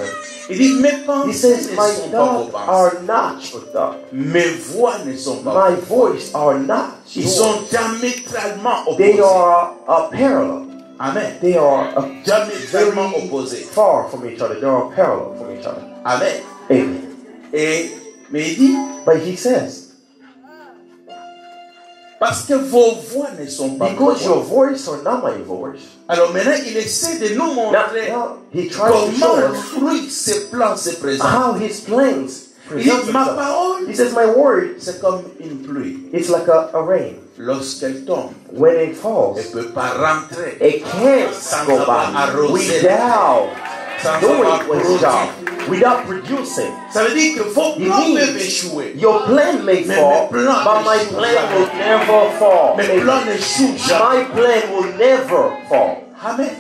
Il dit, mes He pensées says, ne my sont pas vos thoughts pensées. are not your thoughts. Mes voix ne sont pas My vos voix. voice are not Ils yours. sont diamétralement They opposés. are parallel. Amen. They are Diamétralement very opposés. far from each other. They are parallel from each other. Amen. Amen. Mais il dit, But he says, parce que vos voix ne sont pas because vos your voix. voice are not my voice. Alors maintenant, il essaie de nous montrer Now he tries to show comment us fruit ses plans se présentent. how his plans Il dit, present ma themselves. parole, He says, my word, c'est comme une pluie. it's like a rain. Lorsqu'elle tombe, When it falls, elle ne peut pas rentrer it can't sans go avoir by arrosé, without sans doing avoir its produit. job, without producing. Ça veut dire que vos You plans need- peuvent échouer. Your plan may Mais fall, mes plans but my n'échouent plan jamais. will never fall. Mes plans n'échouent jamais. My plan will never fall. Amen.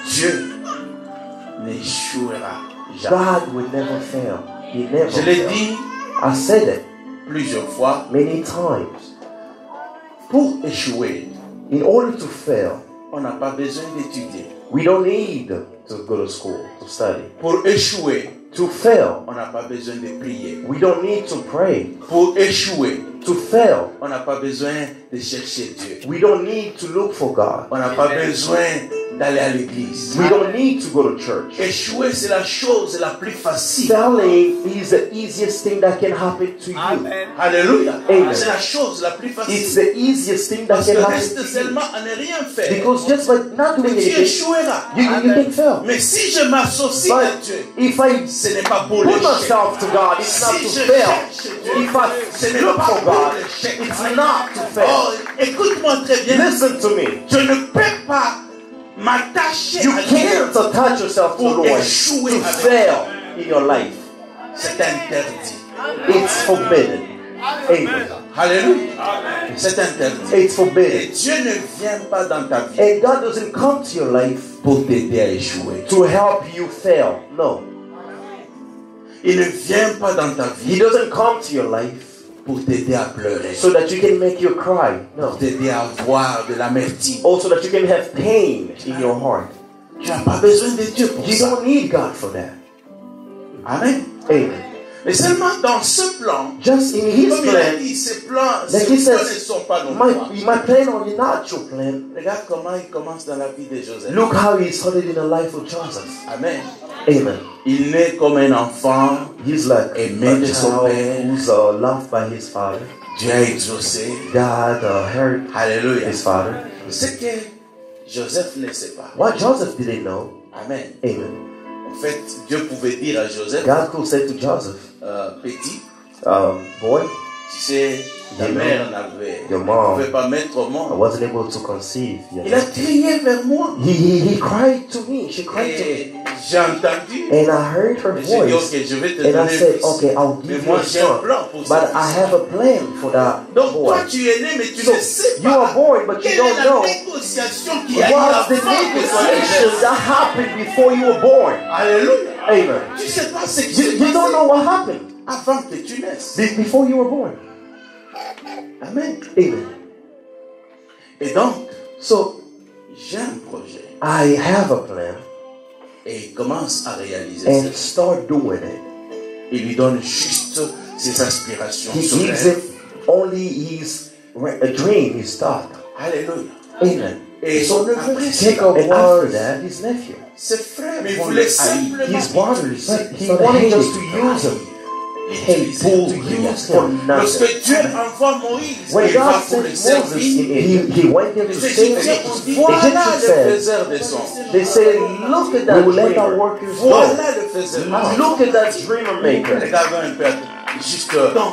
Dieu n'échouera jamais. God will never fail. He never Je l'ai fails. dit I said it plusieurs fois. many times. Pour échouer, In order to fail, on n'a pas besoin d'étudier. we don't need to go to school to study. Pour échouer, To fail, on n'a pas besoin de prier. we don't need to pray. Pour échouer, To fail, on n'a pas besoin de chercher Dieu. we don't need to look for God. On n'a pas besoin d'aller à l'église. We don't need to go to church. Échouer, c'est la chose la plus facile. Failing is the easiest thing that can happen to you. Alléluia. Amen. C'est la chose la plus It's facile. the easiest thing that Parce que can happen reste to you. seulement à ne rien faire. Because just by not doing Tu anything, échoueras. you can fail. Mais si je m'associe à But Dieu, if I ce n'est pas pour put l'échec. myself to God, it's not Si to je fail. cherche Dieu, If ce I n'est look pas for pour God, l'échec. it's not to Oh, fail. écoute-moi très bien. Listen to me. Je ne peux pas m'attacher You à Dieu can't attach yourself to the pour Lord échouer to avec fail in your life. C'est interdit. It's forbidden. Amen. Alléluia. C'est interdit. It's Et forbidden. Dieu ne vient pas dans ta vie And God doesn't come to your life pour t'aider à échouer. to help you fail. No. Il ne vient pas dans ta He vie doesn't come to your life pour t'aider à pleurer, so that you can make you cry. No. pour t'aider à avoir de l'amertume. Also that you can have pain in your heart. Tu n'as pas besoin de Dieu pour You ça. don't need God for that. Amen. Amen. Mais seulement dans ce plan, Just in His comme il a plan, dit, ces plans, like ces He plans ne says, sont pas nos plans. my plan or not your plan. Regarde comment il commence dans la vie de Joseph. Look how He started in the life of Joseph. Amen. Amen. Il naît comme un enfant He's like aimé de a son child père. who's loved by his father. Dieu a exaucé. God heard Alléluia. his father. Ce que Joseph ne sait pas. What Joseph didn't know. Amen. Amen. En fait, Dieu pouvait dire à Joseph, God could say to Joseph, petit, boy, tu sais, ta You know, mère your ne mom, pouvait pas mettre au I monde. wasn't able to conceive yet. Il a crié vers moi. He cried to me. She cried to me. Et j'ai entendu. And I heard her Et j'ai dit, voice. ok, je vais te And I donner un said, fils. okay, I'll Mais give you moi, a j'ai un son. plan pour But ça. I have a plan for that Donc, boy. toi, tu es né, mais tu So, ne sais you pas. are born, but you Quelle don't est la know négociation qui a eu what's the avant que tu sois negotiation né. that happened before you were born. Alléluia. Amen. Tu ne sais pas ce qui You don't know what happened avant que tu naisses. before you were born. Amen. Amen. Et donc, So, j'ai un projet. I have a plan Et il commence à réaliser and ça. start doing it. Il lui donne juste ses aspirations. He son gives rêve. him only his a dream, his thought. Alléluia. Amen. Et So son neveu, take up after that, his nephew. ses frères, Mais vont vous le le simplement his brothers, utiliser. he wanted just to use him. Utiliser Pour pour use rien. for nothing. Lorsque Dieu envoie Moïse, When il va God pour sent le Moses, servir. he went there to Les save Égyptiens him. ont dit, The voilà Egyptians le said, faiseur des sons. they said, look at that We will let our dreamer. workers go. Voilà le faiseur. Look at that dreamer maker. Regardons un peu, juste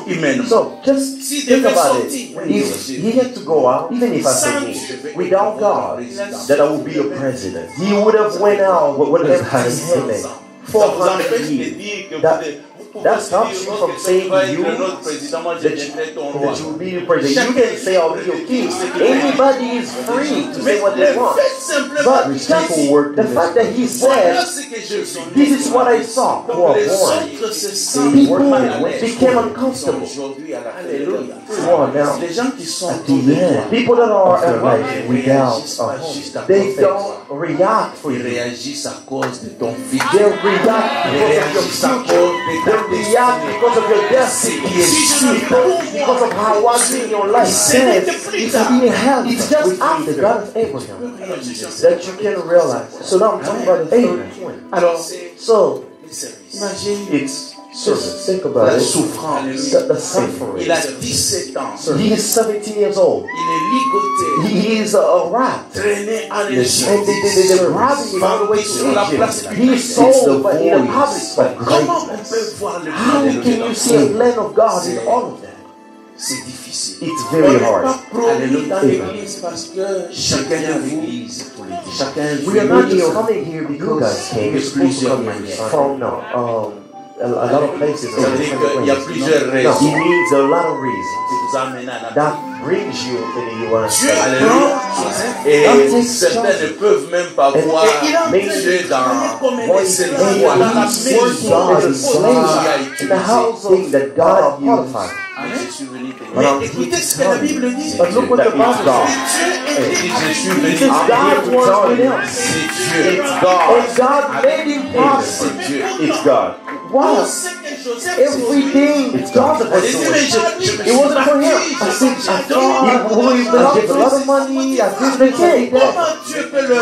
humainement. So just S'il think devait about it. sortir, If he had to go out, even if I say me, without God, that I would be a president. He would have went out with everything in heaven. 400 years. That stops you from saying you that you will be the president. You can say I'll be your king. Anybody is free to say what they want. But just the fact that he said, this is what I saw, who are born. People became uncomfortable. Wow, now, at the end, people that are alive without a home, they don't react for you. They react because of your future. They react because of your destiny. Because of how what's in your life. Says, if you didn't have it's just after the God of Abraham that you can realize. So now I'm talking about the third point. So, it's service. Think about La it. souffrance. The suffering. Il a 17 ans. He is 17 years old. Il est ligoté. He is a rat. Traîné en And Égypte. they grabbed him all the way to Egypt. He is sold but in a public spot. Comment on peut voir le How plan de Dieu can dans you tout see a ça? plan of God in all of that? C'est difficile. It's On very n'est hard. pas promis Alléluia. dans l'église parce que chacun vient à l'église pour les dire. Chacun We are not just vient coming here because we're supposed to come here from a lot of places. Ça veut dire qu'il y a plusieurs No, raisons it means a lot of reasons qui vous amènent à la that brings you and you want to stay. Et certains ne peuvent même pas voir Dieu dans cette voie. In the household that God qualified. Mais écoutez ce que la Bible dit. But look what the Bible says. God was with him. It's God. And God made him possible. It's God. Wow. Everything Joseph was doing, it wasn't for him. I thought he gave a lot of money. I did the thing.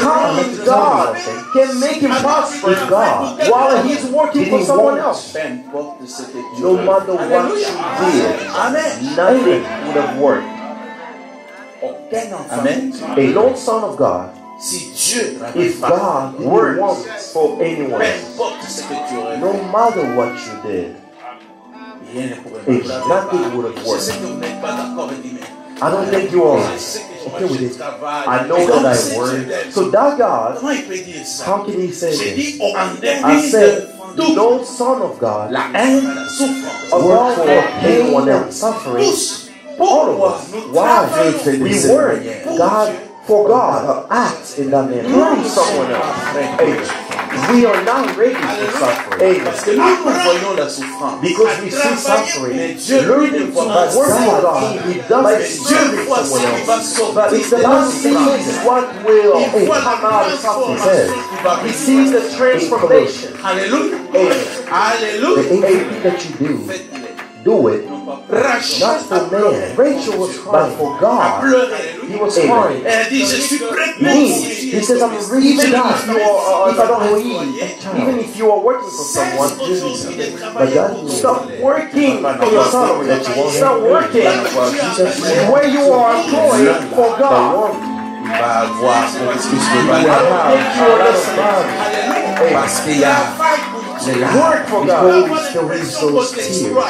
How God can make him prosper while he's working for someone else? No matter what you did, nothing would have worked. Amen. A lone son of God. If God works for anyone, no matter what you did, nothing would have worked. I don't think you are okay with it. I know that I work. So that God, how can he say this? I said, no son of God work for anyone else suffering. All of us. Why? We work God for God acts in that manner. Hurting someone else. We are not ready for suffering. Because we see suffering. Learning to work for God. He does it serving someone else. But it's the last thing what will come out of suffering. He sees the transformation. Hallelujah. Hallelujah. Everything that you do it not for man. Rachel was crying, but for God. He was crying. He says, I'm ready to die. If I don't leave, even if you are working for someone, but God, stop working for your salary. Stop working where you are employed for God. Work for God.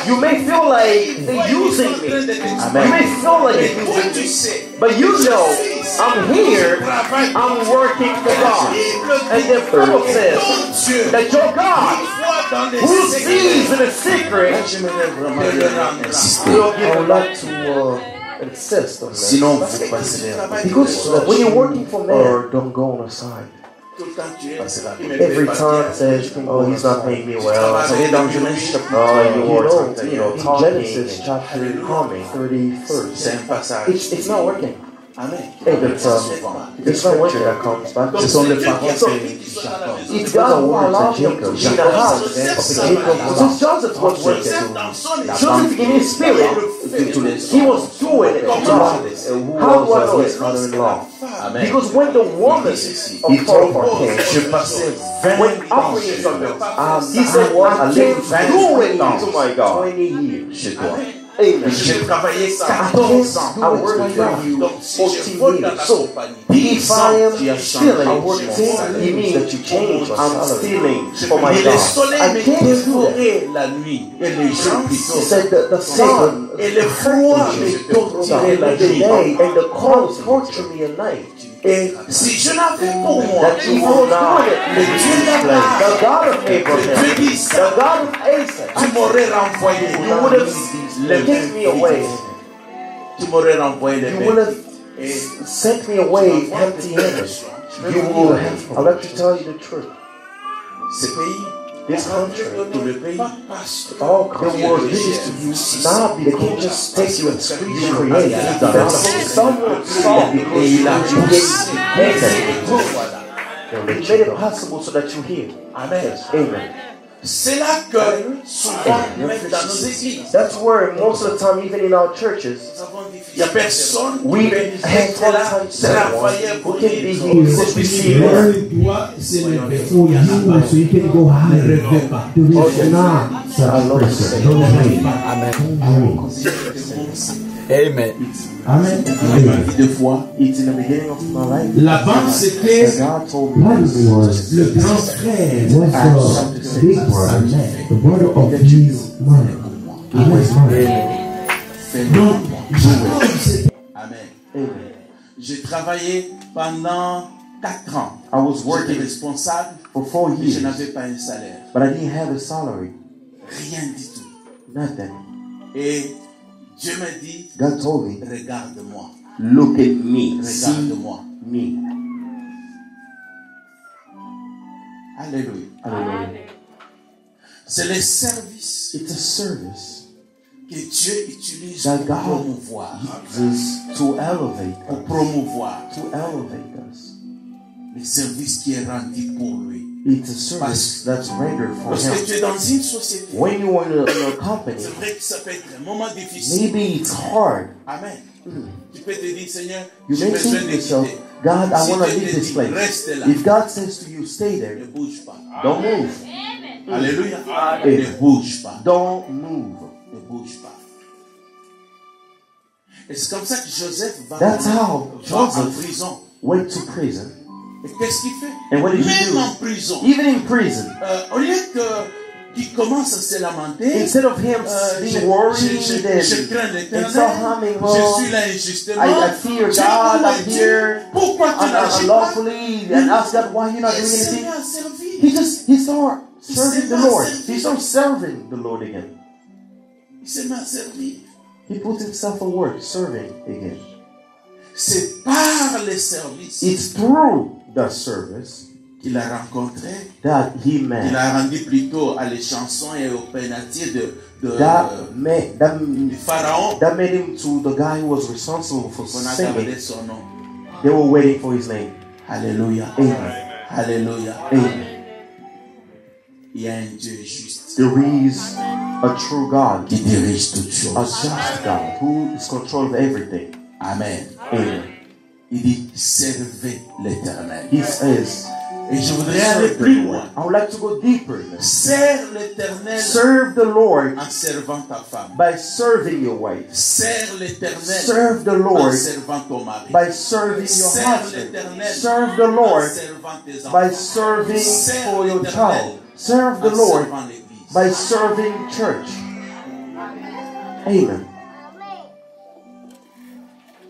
You may feel like they're using me. You may feel like they're using me. But you know, I'm here, I'm working for God. And the Bible says that your God, who sees in the secret, will give a lot to insist on that. Because when you're working for man, don't go on the side. Every time says, oh, he's not paying me well. In Genesis chapter 31st, it's not working. It's not working that comes back. It's God who allowed him to be in the house. So Joseph was working. Joseph in his spirit, he was doing it. How do I know his mother-in-law? Because when the woman of Potiphar came, when operating on them, he said, I can't do it to my God. 20 years. Amen. J'ai travaillé 14 ans. I worked for you 14 years. So, if I am stealing, it means that you change. I'm stealing for my God. I can't do that. He said that the sun and the froid torturer la day and the cold torture me at night. Et si je l'avais pour moi, the God of Abraham, the God of Isaac, tu m'aurais renvoyé. You would have taken me away. Tu m'aurais renvoyé. You would have sent me away empty-handed. You would have. I'd like to tell you the truth. This country, all the world visits to you now, they can't just take you and squeeze you create. Someone saw because you made it possible so that you hear. Amen. Amen. C'est là que souvent nous mettons dans nos églises. That's where most of the time, even in our churches, il y a personne qui peut là travailler pour qu'il be here because we see it. Amen. Amen. Deux fois. It's in the beginning of my life. Là-bas, c'était le grand frère. Big brother, the brother of his mother. Amen. J'ai travaillé pendant 4 ans. I was working J'étais responsable for 4 years. Je n'avais pas un salaire. But I didn't have a salary. Rien du tout. Nothing. Et Dieu me dit, God told me, regarde-moi. look at me. See Regarde-moi. me. Alléluia. Hallelujah. C'est le service It's a service que Dieu utilise that pour God promouvoir. uses to elevate Pour us. promouvoir. To elevate us. Le service qui est rendu pour lui. It's a service that's rendered for Lorsque tu es Him. dans une société, When you are in a company, c'est vrai que ça peut être un moment difficile. maybe it's hard. Amen. Tu peux te dire, Seigneur, You j'ai may besoin say to de yourself, quitter. God, I Si want to Dieu leave te this dit, place. reste là. If God says to you, stay there, Ne bouge pas. don't move. Alléluia. Amen. Ne bouge pas. Don't move. Ne bouge pas. Et c'est comme ça que Joseph va That's how en Joseph prison. went to prison. Et qu'est-ce qu'il fait? And what did he Même do? en prison. Even in prison, Au lieu qu'il commence à se lamenter, instead of him being worried je crains and l'Éternel, self-harming, je suis là injustement. I fear Dieu, God, où I'm es-tu? here Pourquoi tu n'agis pas? unlawfully, and ask God why you're not Il doing s'est mis anything. à servir. He started serving s'est the mis à Lord. servir. He started serving the Lord again. Il s'est mis à servir. He put himself at work, serving again. C'est par le service It's through the service qu'il a rencontré, that he qu'il met. a rendu plutôt à les chansons et aux pénatiers du Pharaon. That made him to the guy who was responsible for On a singing. gardé son nom. They were waiting for his name. Alléluia. Amen. Alléluia. Amen. Il y a un Dieu juste There is a true God, qui dirige toutes a choses. just God who is control of everything. Amen. Amen. Il dit servez l'Éternel. He says, Et je voudrais aller plus loin. I would like to go deeper. Sers l'Éternel Serve the Lord en servant ta femme. by serving your wife. Sers l'Éternel Serve the en Lord servant ton mari. by serving your Sers husband. l'Éternel Serve the en Lord servant tes enfants. by serving Sers for your l'Éternel child. Serve the en Lord servant l'Église. by serving church. Amen.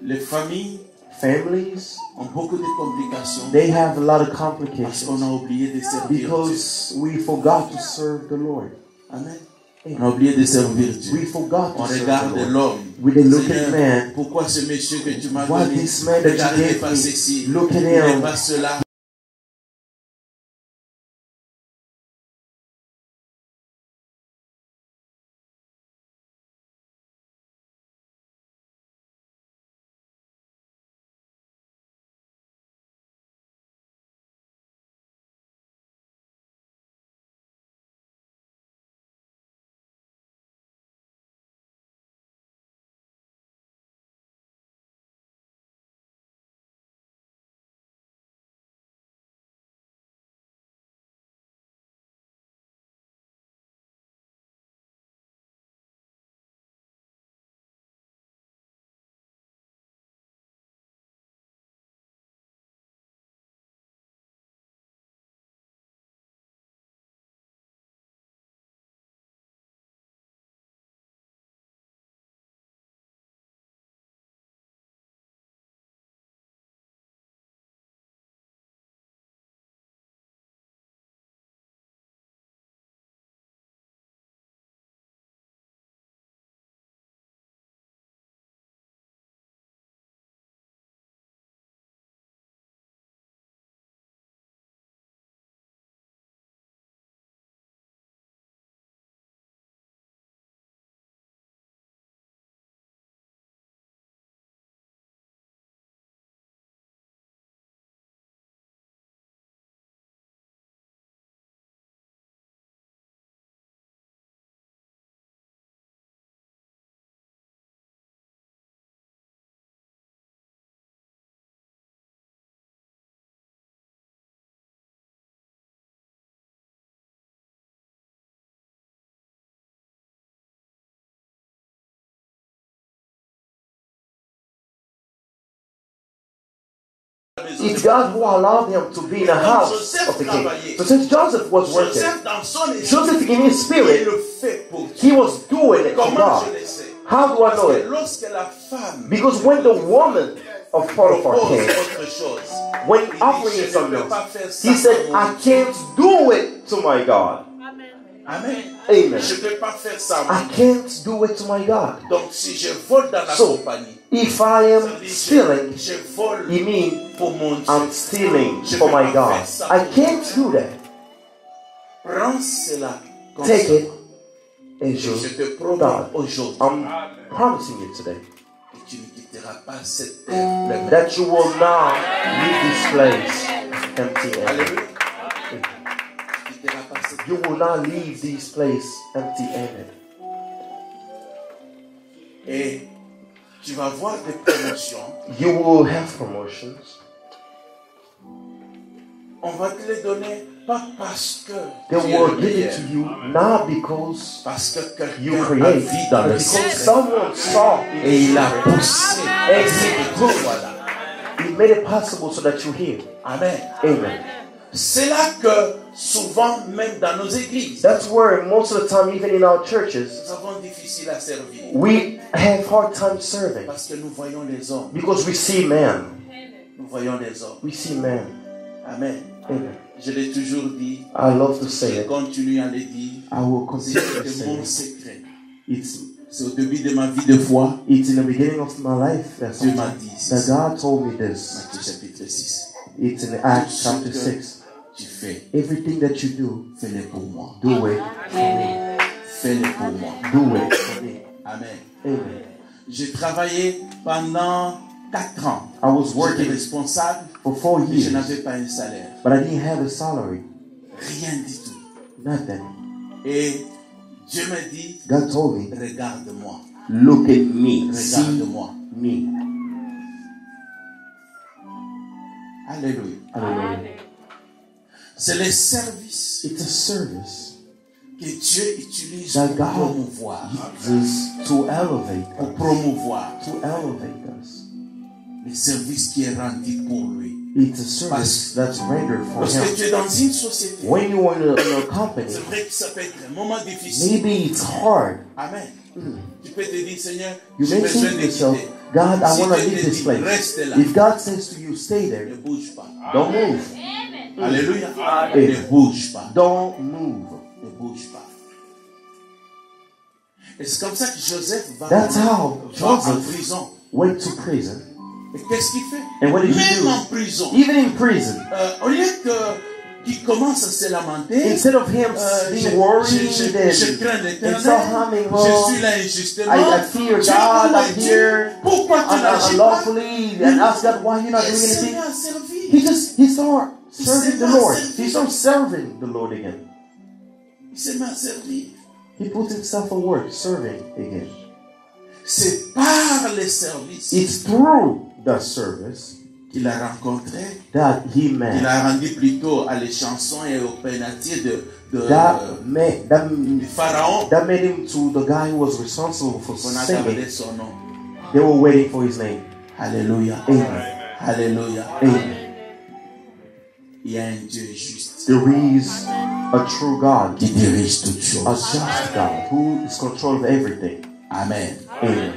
Les familles Families, ont beaucoup de complications they have a lot of parce complications qu'on a oublié de servir Dieu. because we forgot to serve the Lord. Amen. On a oublié de servir Dieu. We forgot On to serve regarde the Lord. l'homme. We then look Seigneur, at man. pourquoi ce monsieur que tu m'as What donné? this man that you Regarde, il n'est gave pas me, ceci, look at il n'est him. pas cela. It's God who allowed him to be in the house of the king. So since Joseph was working, Joseph in his spirit, he was doing it for God. How do I know it? Because when the woman of Potiphar came, when he operated something else, he said, I can't do it to my God. Amen. Amen. Je ne peux pas faire ça. I can't do it to my God. Donc si je vole dans la compagnie, if I am stealing, je vole you mean pour mon Dieu. I'm stealing Je for peux my pas God. faire ça I pour can't do that. Prends cela. comme Take ça. it as Je your te promets God. aujourd'hui I'm promising you today que tu ne quitteras pas cette terre. that you will not leave this place empty-handed. Alléluia. You will not leave this place empty-handed. Et tu vas voir des promotions. You will have promotions. On va te les donner pas parce que They tu es will le give it meilleur, to you not because parce que you quelqu'un a create, vu dans but le because ciel someone saw et il a poussé. and Voilà. he made it possible so that you hear. Amen. Amen. C'est là que souvent, même dans nos églises, That's where most of the time, even in our churches, nous avons difficile à servir. we have hard time serving Parce que nous voyons les hommes. because we see man. Nous voyons les hommes. We see man. Amen. Amen. Je l'ai toujours dit. I love to say Je it. continue à le dire. I will continue to C'est say mon it. secret. It's au début de ma vie de foi. in the beginning of my life that Dieu m'a dit. that God told me this. Matthieu chapitre 6. It's in Acts chapter 6. Tu fais. Everything that you do, Fais-le pour moi. do it for me. Fais-le pour moi. Do it for me. Amen. Amen. J'ai travaillé pendant 4 ans. I was J'étais working responsable. for 4 Et je years, n'avais pas un salaire. but I didn't have a salary. Rien du tout. Nothing. Et Dieu m'a dit, God told me, regarde-moi. look at me. See Regarde-moi. me. Alléluia. Hallelujah. C'est le service It's a service que Dieu utilise that pour God promouvoir. uses to elevate Pour us. promouvoir. To elevate us. Le service qui est rendu pour lui. It's a service that's rendered for Lorsque Him. tu es dans une société, When you are in a company, c'est vrai que ça peut être un moment difficile. maybe it's hard. Amen. Tu peux te dire, Seigneur, You j'ai may say besoin to de yourself, quitter. God, I Si want to Dieu leave te this dit, place. reste là. If God says to you, stay there, Ne bouge pas. don't move. Alléluia. Amen. Ne bouge pas. Don't move. Ne bouge pas. Et c'est comme ça que Joseph va That's how en Joseph prison. went to prison. Et qu'est-ce qu'il fait? And what did he Même do? en prison. Even in prison, Au lieu qu'il commence à se lamenter, instead of him being worried je crains and l'éternel, humming, je suis là injustement. I fear Dieu, God, où I'm es-tu? here Pourquoi tu n'agis pas? unlawfully, and ask God why you're not Il doing s'est mis anything. à servir. He started serving s'est the mis à Lord. servir. He started serving the Lord again. Il s'est mis à servir. He put himself at work, serving again. C'est par les services It's through the service qu'il a rencontré, that he qu'il met. a rendu plutôt à les chansons et aux pénatiers de That du pharaon. made him to the guy who was responsible for On a singing. gardé son nom. They were waiting for his name. Alléluia. Amen. Alléluia. Amen. Il y a un Dieu juste There is a true God, qui dirige toutes a choses. just God who is control of everything. Amen. Amen.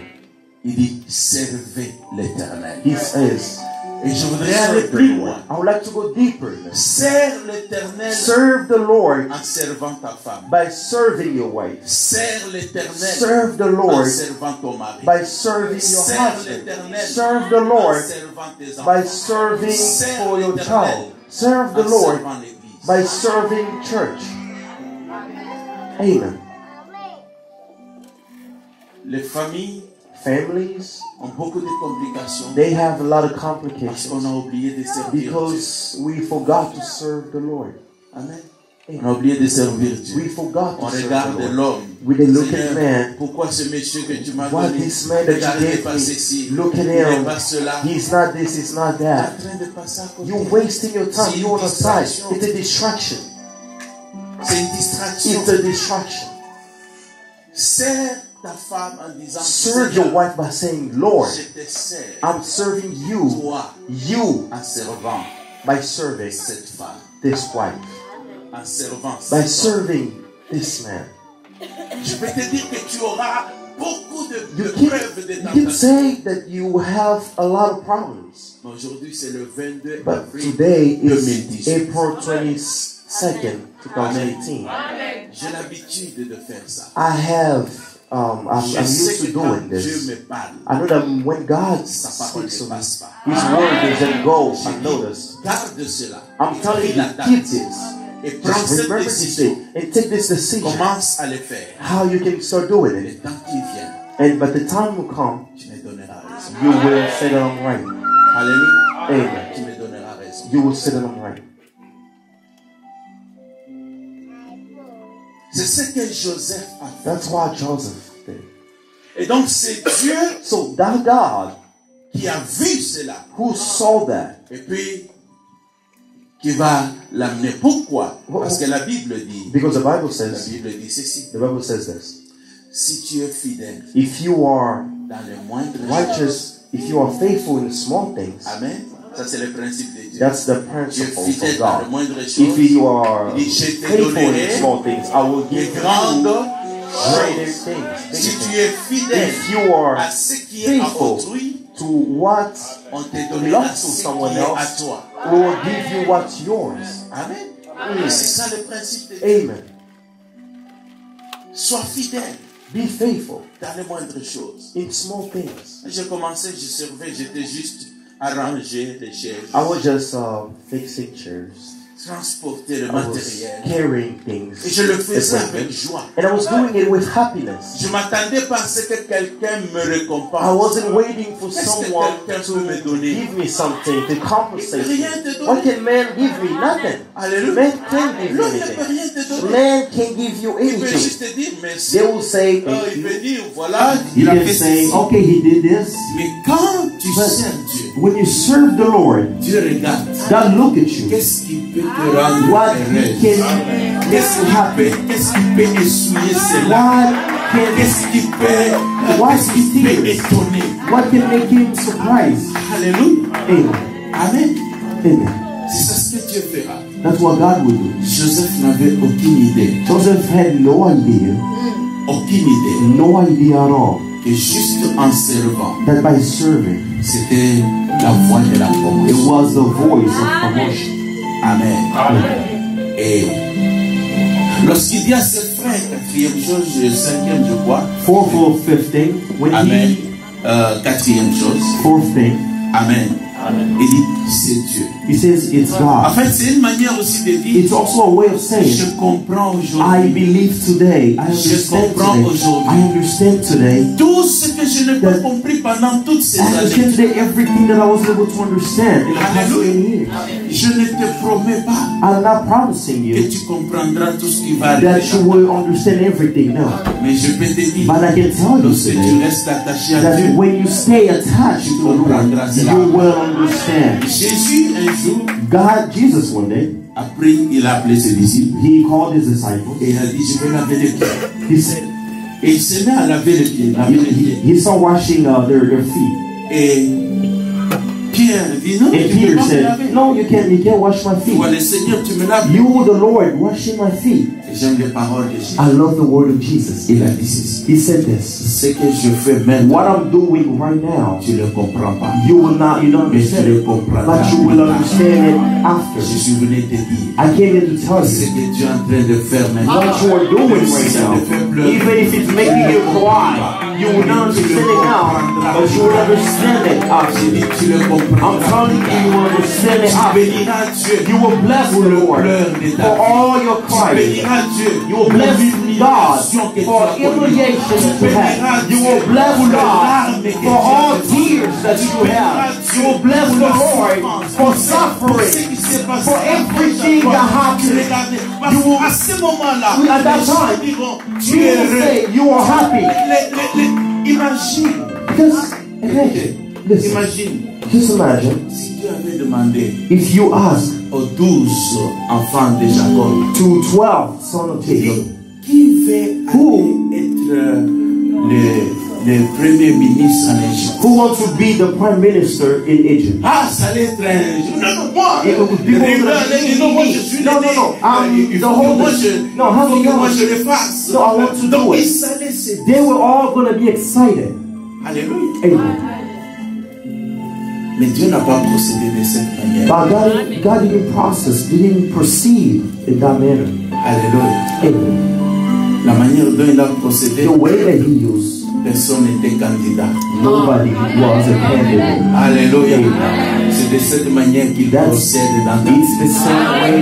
Il dit servez l'Éternel. He says, Et je voudrais aller plus loin. I would like to go deeper. Sers l'Éternel Serve the Lord en servant ta femme. by serving your wife. Sers l'Éternel Serve the en Lord servant ton mari. by serving your Sers husband. l'Éternel Serve the en Lord servant tes enfants. by serving for your child. Serve the En Lord servant l'Église. by serving church. Amen. Les familles Families, ont beaucoup de complications they have a lot of parce complications qu'on a oublié de servir Dieu. because we forgot to serve the Lord. Amen. On a oublié de servir Dieu. We forgot On to serve regarde the Lord. l'homme. We then look Seigneur, at man. pourquoi ce monsieur que tu m'as What donné? this man that Regarde, you il n'est gave pas me, ceci. look at Il n'est him. pas cela. He's not this, he's not Tu es en that. train de passer à côté. You're wasting your time. C'est You're on une a side. distraction. It's a distraction. C'est une distraction. It's a distraction. Sers ta femme en disant Serve your wife by saying, Lord, je te sers. I'm serving you, Toi, you, en servant by serving cette femme. this wife, En servant by cet homme. serving this man. Je peux te dire que tu auras beaucoup de You preuves de can tentation. say that you have a lot of problems, Mais aujourd'hui, c'est le 22 but avril today is 2018. April 22nd, 2018. J'ai l'habitude de faire ça. I'm used to doing this. I know that when God speaks to me, His word doesn't go unnoticed. Garde cela. I'm telling you, keep this. Et prends cette décision. And take this decision. Commence à le faire. How you can start doing Le it. temps qui vient, But the time will come, tu me donneras raison. you will set it on right. Alléluia. Amen. Tu me donneras raison. You will set it on right. C'est ce que Joseph a fait. That's what Joseph did. Et donc c'est Dieu So that God qui a vu cela. who saw that, Et puis qui va l'amener. Pourquoi? Parce que la Bible dit. because the Bible La says, Bible dit ceci. the Bible says this. Si tu es fidèle If you are dans les moindres choses. righteous, if you are faithful in the small things, Amen. Ça c'est le principe de Dieu. that's the Tu es principle fidèle of dans les God. moindres choses. If you are Il dit, je te faithful in donnerai the small things, I will les give you grandes greater choses. things. Si bigger tu es fidèle If you are à ce qui est à faithful autrui, to what on te donnera belongs to ce qui someone est à else, toi. we will give you what's yours. Amen. C'est ça le principe de Dieu. Amen. Sois fidèle Be faithful dans les moindres choses. in small things. J'ai commencé, je servais, j'étais juste arranger les chaises, I was just fixing chairs. transporter le I was matériel. carrying things. Et je le faisais equipment. avec joie. And I was doing it with happiness. Je m'attendais pas à ce que quelqu'un me récompense. I wasn't waiting for Qu'est-ce que someone quelqu'un to peut me donner? give me something, to compensate me. Rien te donner. What can man give me? Nothing. Alléluia. Man can't give you L'homme ne peut rien anything. te donner. Man can't give you Il peut anything. juste te dire merci. They will say Oh, thank il you. peut dire voilà, You il a can fait say, ceci. okay, he did this. Mais quand tu But sers Dieu, when you serve the Lord, Dieu regarde. God look at you. Qu'est-ce qui peut te rendre What heureux? he can make you happy. Qu'est-ce qui peut essuyer cela? Qu'est-ce qui peut étonner? What can make him surprised? Alléluia. Amen. Amen. Amen. C'est ça ce que Dieu fera. That's what God will do. Joseph n'avait aucune idée. Joseph had no idea, Aucune idée. no idea at all, Que juste en servant, that by serving, c'était la voix de la it promotion. was the voice of promotion. Amen. Et lorsqu'il dit à ses frères, quatrième chose, cinquième, je crois. Fourth or fifth thing, when Amen. he, Quatrième chose. fourth thing, Amen. Il dit, c'est Dieu. he says it's En God. fait, c'est une manière aussi de dire, It's also a way of saying, je comprends I aujourd'hui. believe today, I Je understand comprends today, aujourd'hui. I understand today, Tout ce que je n'ai pas compris pendant toutes ces I understand années. today everything that I was able to understand in the past 10 Alléluia. years. Je ne te promets pas I'm not promising que you tu comprendras tout ce qui va that arriver. you will understand everything, no. Mais je peux te dire, But I can tell you lorsque tu today restes attaché à that Dieu, when you stay attached to the Lord, you will understand. Jésus un jour God, Jesus one day, a pris, il a appelé ses disciples he called his disciples. et il a dit, je vais laver les pieds. He said, Et il se met à laver les pieds, laver les pieds. he started washing their feet. Et Pierre dit, non, And tu peux Peter pas me said, laver. no, you can't wash my feet. Toi, le Seigneur, tu me laves. You, the Lord, washing my feet. Et j'aime les paroles de Jésus. I love the word of Jesus. Il a dit ceci. He said this. Ce que je fais maintenant, What I'm doing right now, tu ne le comprends pas. you will not, you don't Mais tu understand le it, comprendras. but you will understand it after. Je suis venu te dire I came here to tell ce you que tu es en train de faire maintenant. what you are doing right Ça now, te fait pleurer. even if it's making you cry, you will not understand it now, but you will understand it after. J'ai dit, tu le comprends. I'm telling you, you will understand it Tu after. béniras Dieu. You will bless the Lord for all your Tu cries. béniras Dieu. You will bless God for humiliation that you have. You will bless God for all tears that you have. You will bless the Lord for suffering, for everything that happened. You will, À ce moment-là, at that time, tu you es will heureux. say you are happy. Imagine, Because, listen, imagine, just imagine si Dieu avait demandé if you ask aux 12 enfants de Jacob, to 12 sons of Jacob, qui va être le premier ministre en Égypte? who wants to be the prime minister in Egypt? Ah, ça allait être non, moi. It would be Non, moi je suis no, l'aîné. no, no. Il The faut que moi oldest. je, No, how il faut the que moi je youngest? le fasse. No, I want to Donc do ils it. allaient se They were all going to be excited. Alléluia. Amen. Mais Dieu n'a pas procédé de cette manière. But God didn't process, didn't proceed in that manner. Alléluia. Amen. La manière dont il a procédé, the way that he used, personne n'était candidat. nobody was a candidate. Alléluia. C'est de cette manière qu'il procède dans ta vie.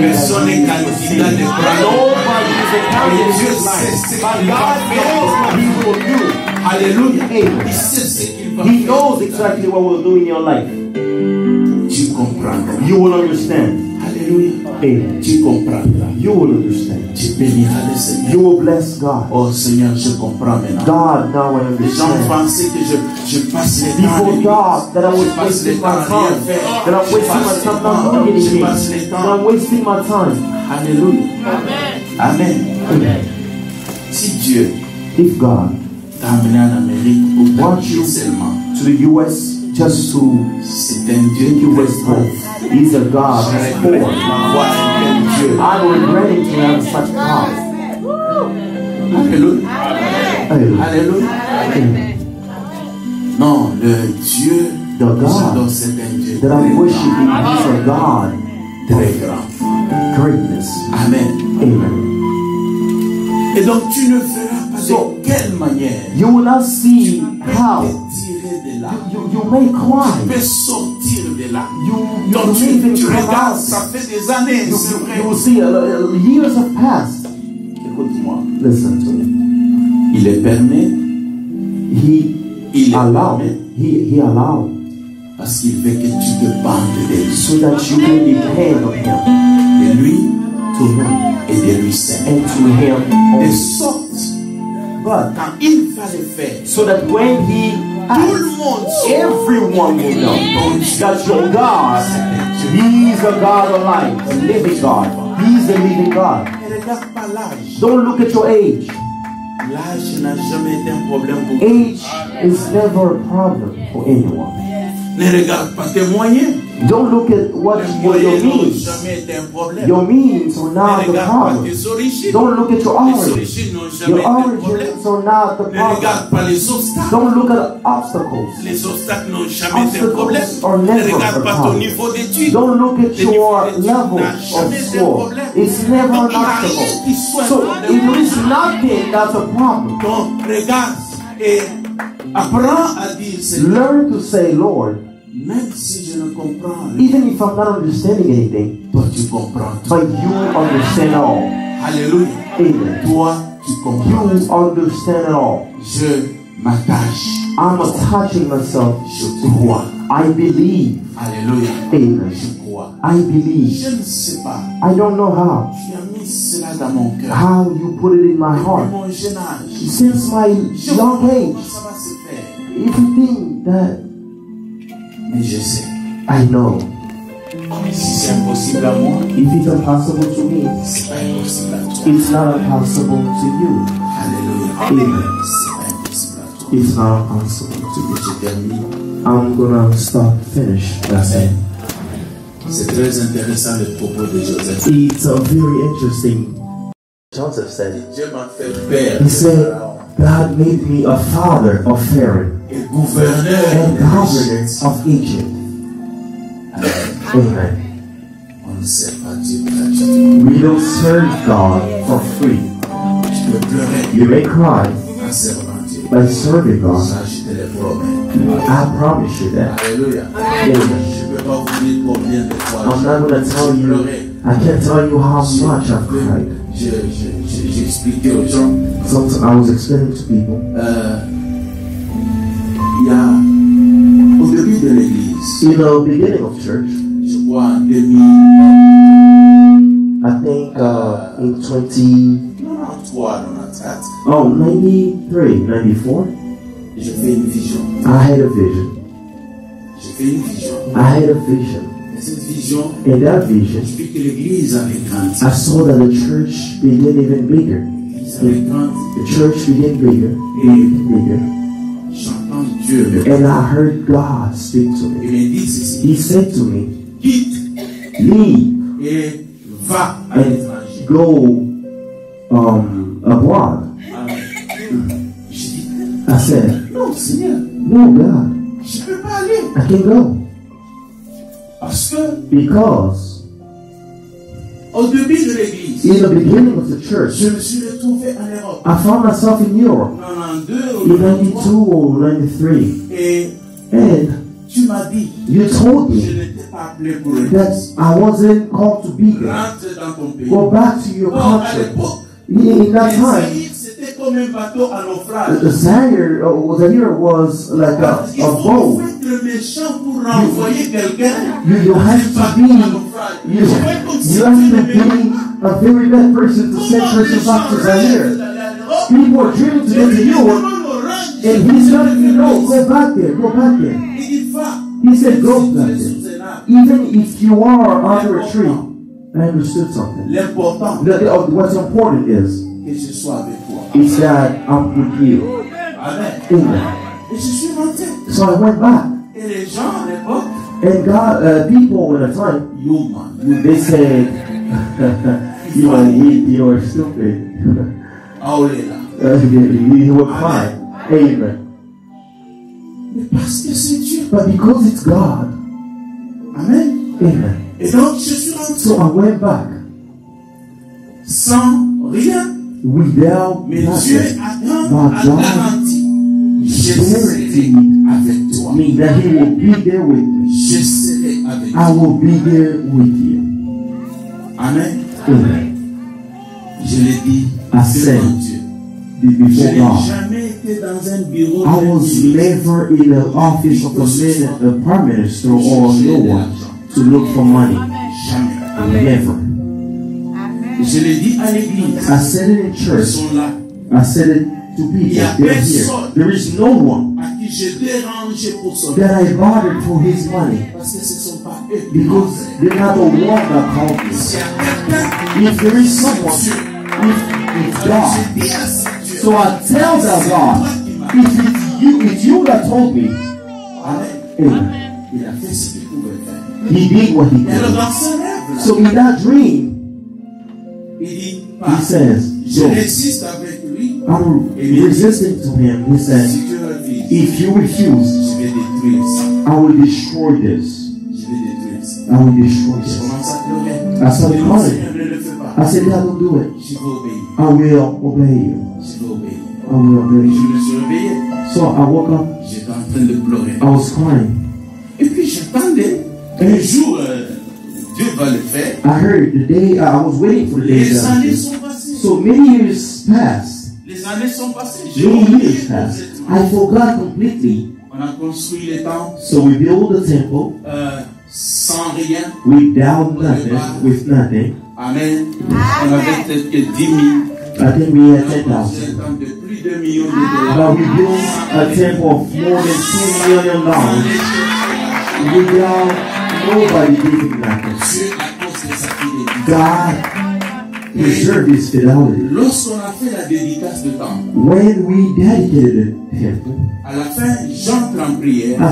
Personne n'est candidat de prendre. Et Dieu sait ce qu'il va faire. Alléluia. Il sait ce qu'il va faire. He knows exactly what we'll do in your life. Tu comprendras. You will understand. Alléluia. Amen. Tu comprendras. You will understand. Tu béniras le Seigneur. You will bless God. Oh Seigneur, je comprends maintenant. God, now I Les gens understand. pensaient que je passe le temps. Before God, that I was wasting my time. That I'm wasting my time not doing anything. That I'm wasting my time. Alléluia. Amen. Amen. Si Dieu If God t'a amené en Amérique pour wants t'appuyer you seulement, to the US just to c'est un Dieu take qui you veut west home, He's a God Je for. regrette d'avoir un tel Dieu. I'm regretting to have such God. Alléluia. Hallelujah. Alléluia. Amen. Non, le Dieu The que God j'adore, c'est un Dieu that I'm très worshiping is a God très grand. greatness. Amen. Amen. Et donc tu ne verras pas de quelle manière You will not see how tirer de là. you may Tu cry. peux sortir de là. You Donc may even tu come regardes, out. ça fait des années, c'est You vrai. will see years have passed. Écoute-moi. Listen to me. Il est permis, He est allowed. permis, He allowed parce qu'il veut que tu dépendes de lui. so that you can depend on Him, De lui to Him, et de lui seul. and to Him De only. sorte, But quand il va le faire, so that when He tout le acts, monde everyone will know that your God, He's a God alive, a living God. He's a living God. ne regarde pas l'âge. Don't look at your age. L'âge n'a jamais été un problème pour toi. Age is never a problem for anyone. Ne regarde pas tes moyens. Don't look at what Les your moyens n'ont means. jamais été un problème. Your means are Ne not the regarde pas problem. tes origines. Don't look at your Les origins. origines n'ont jamais Your été un problème. origins are not the Ne problem. regarde pas les obstacles. Don't look at obstacles. Les obstacles n'ont jamais été un problème. Obstacles are Ne never regarde a pas ton problem. niveau d'études. Don't look at Le niveau your d'études level n'a of jamais été un score. problème. It's never Donc, an il n'y a rien obstacle. qui soit un So problème. if there is nothing that's a problem, Donc, regarde et apprends à dire, Seigneur, learn to say, Lord, même si je ne comprends rien, even if I'm not understanding anything, toi tu comprends tout. but you understand all. Alléluia. Amen. Toi tu comprends. You understand it all. Je m'attache. I'm attaching myself Je to crois. you. I believe. Alléluia. Amen. Je crois. I believe. Je ne sais pas. I don't know how. Tu as mis cela dans mon cœur. How you put it in my Depuis heart. mon jeune âge. Since my Je vois young comment age, ça va se faire. everything that Mais je sais. I know, Si c'est impossible à moi, if it's impossible to me, c'est pas impossible à toi. it's not impossible to you. Alléluia. Amen. C'est pas impossible à toi. It's not impossible to me. Je termine. I'm gonna stop, finish. That's it. C'est très intéressant le propos de Joseph. It's a very interesting. Joseph said, Dieu m'a fait père he said, God made me a father of Pharaoh et gouverneur and de governor l'Égypte. of Egypt. Amen. On ne sert pas Dieu gratuitement. We don't serve God for free. Tu peux pleurer You may cry en servant Dieu. by serving God. Ça, je te le promets. I promise you that. Alléluia. Amen. Je ne peux pas vous dire combien de fois I'm not going to tell j'ai you, pleuré. I can't tell you how much I've cried. J'ai expliqué aux gens. Sometimes I was explaining to people, Il y a, au début de l'église, in the beginning of church, je crois en 2000, I think in 93, 93, 94, j'ai fait une vision. I had a vision. J'ai fait une vision. I had a vision. Et cette vision, In that vision, je vis que l'église avait grandi. I saw that the church began even bigger. L'église avait grandi. The church began bigger and bigger. J'entends Dieu me And I heard God speak to Il me. me dit ceci. He said to me, Quitte leave et va à and l'étranger. go abroad. Je dis, I said, non, Seigneur, no, God, je ne peux pas aller. I can't go. Parce que Because au début de l'église, in the beginning of the church, je me suis retrouvé en Europe. I found myself in Europe in 92 or 93. And you told me that I wasn't called to be there. Go back to your country. In that time, the Zaire was like a boat. You have to be a very bad person to send persons back to Zaire. People are dreaming to get to Europe, and he's telling you, no, go back there, go back there. He said, go back there. Even if you are under a tree, I understood something. What's important is that I'm with you. Amen. So I went back. And God, people at a time, they said, you are stupid. You were crying. Amen. But because it's God. Amen. Amen. So I went back. Sans rien. Without nothing. But God guaranteed me that He will be there with me. I will be there with you. Amen. Amen. Je l'ai dit. I said before God. I was never in the office of a prime minister or no one to look for money. Never. Je l'ai dit à l'église. I said it in church. I said it to people. They're here. There is no one that I bothered for his money. Because they're not the one that called me. If there is someone, it's God. So I tell that God, it's you that told me. Amen. He did what he did. So in that dream, he says, I'm resisting to him. He said, if you refuse, I will destroy this. I will destroy this. I started crying. I said, God, don't do it. I will obey you. I will obey you. So I woke up. I was crying. I heard the day, I was waiting for the day. So many years passed. Many years passed. I forgot completely. So we built the temple without nothing, with nothing. Amen. I think we had 10,000. But we built a temple of more than $10 million without nobody giving nothing. God preserved His fidelity. When we dedicated the temple, at the end,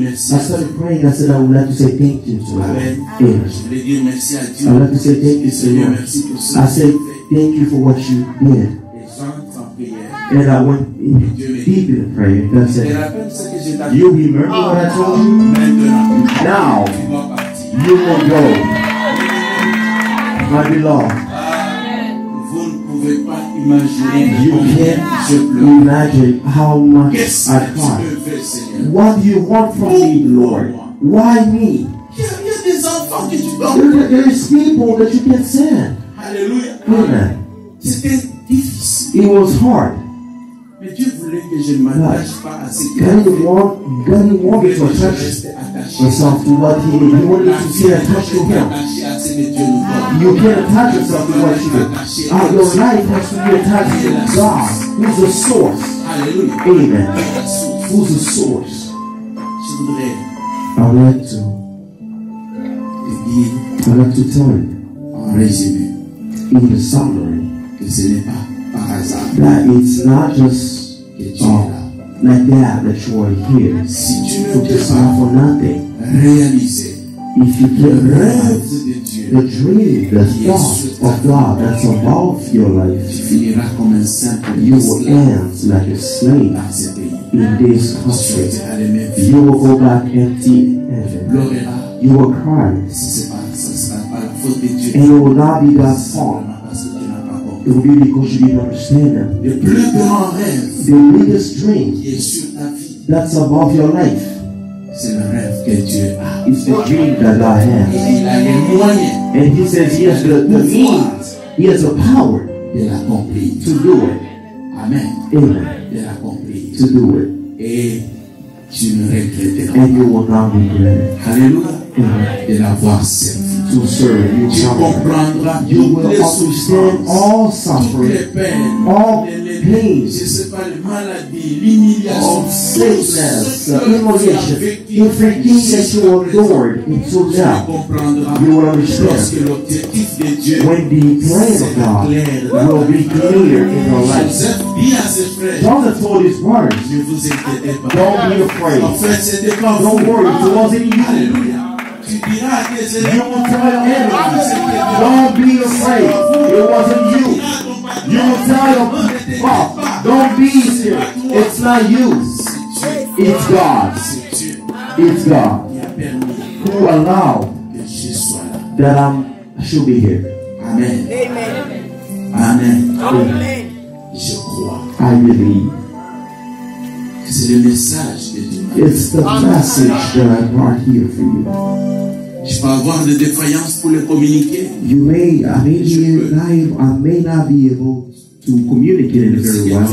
I started praying. I said, I would like to say thank you to the Lord. I would like to say thank you to the Lord. I said, thank you for what you did. And I went deep in prayer. And I said, you remember what I told you? Now, you will go. My beloved, you can't imagine how much I cried. What do you want from me, Lord? Why me? There's people that you can send. Amen. It was hard. God didn't want me to attach myself to what He did. He wanted me to see attached to Him. You can't attach yourself to what you do. Your life has to be attached to God, who's the source. Amen. Who's the source? I would like to tell you in the summary that it's not just like that you are here for just not for nothing. If you can realize the dream, the thought of God that's above your life, you will end like a slave in this country. You will go back empty-handed. You will cry. And it will not be God's fault. It will be because you didn't understand them. Le plus grand rêve The biggest dream qui est sur ta vie, that's above your life, c'est le rêve que Dieu a. it's the dream that God has. Et il a les moyens. And He says He has the means, He has the power de l'accomplir. to do it. Amen. Amen. De l'accomplir. To do it. Et tu ne regretteras And you will not regret it. Alléluia. Amen. De l'avoir servi. To serve. Tu comprendras You toutes will les understand souffrances, all toutes les suffering, peines, all je pains, sais pas, les maladies, l'humiliation, all sickness, humiliation, everything that you endured until now. You will understand when the plan of God will be clear in your life. Joseph told his brothers, don't be afraid. Don't worry, it wasn't you. You will tell your enemies, don't be afraid. It wasn't you. You will tell your boss, don't be scared. It's not you. It's God. It's God who allowed that I should be here. Amen. Amen. Amen. Amen. Je crois. I believe. C'est le message que Dieu m'a It's the message that I brought here for you. Je peux avoir des défaillances pour le communiquer. I may not be able to communicate it very well.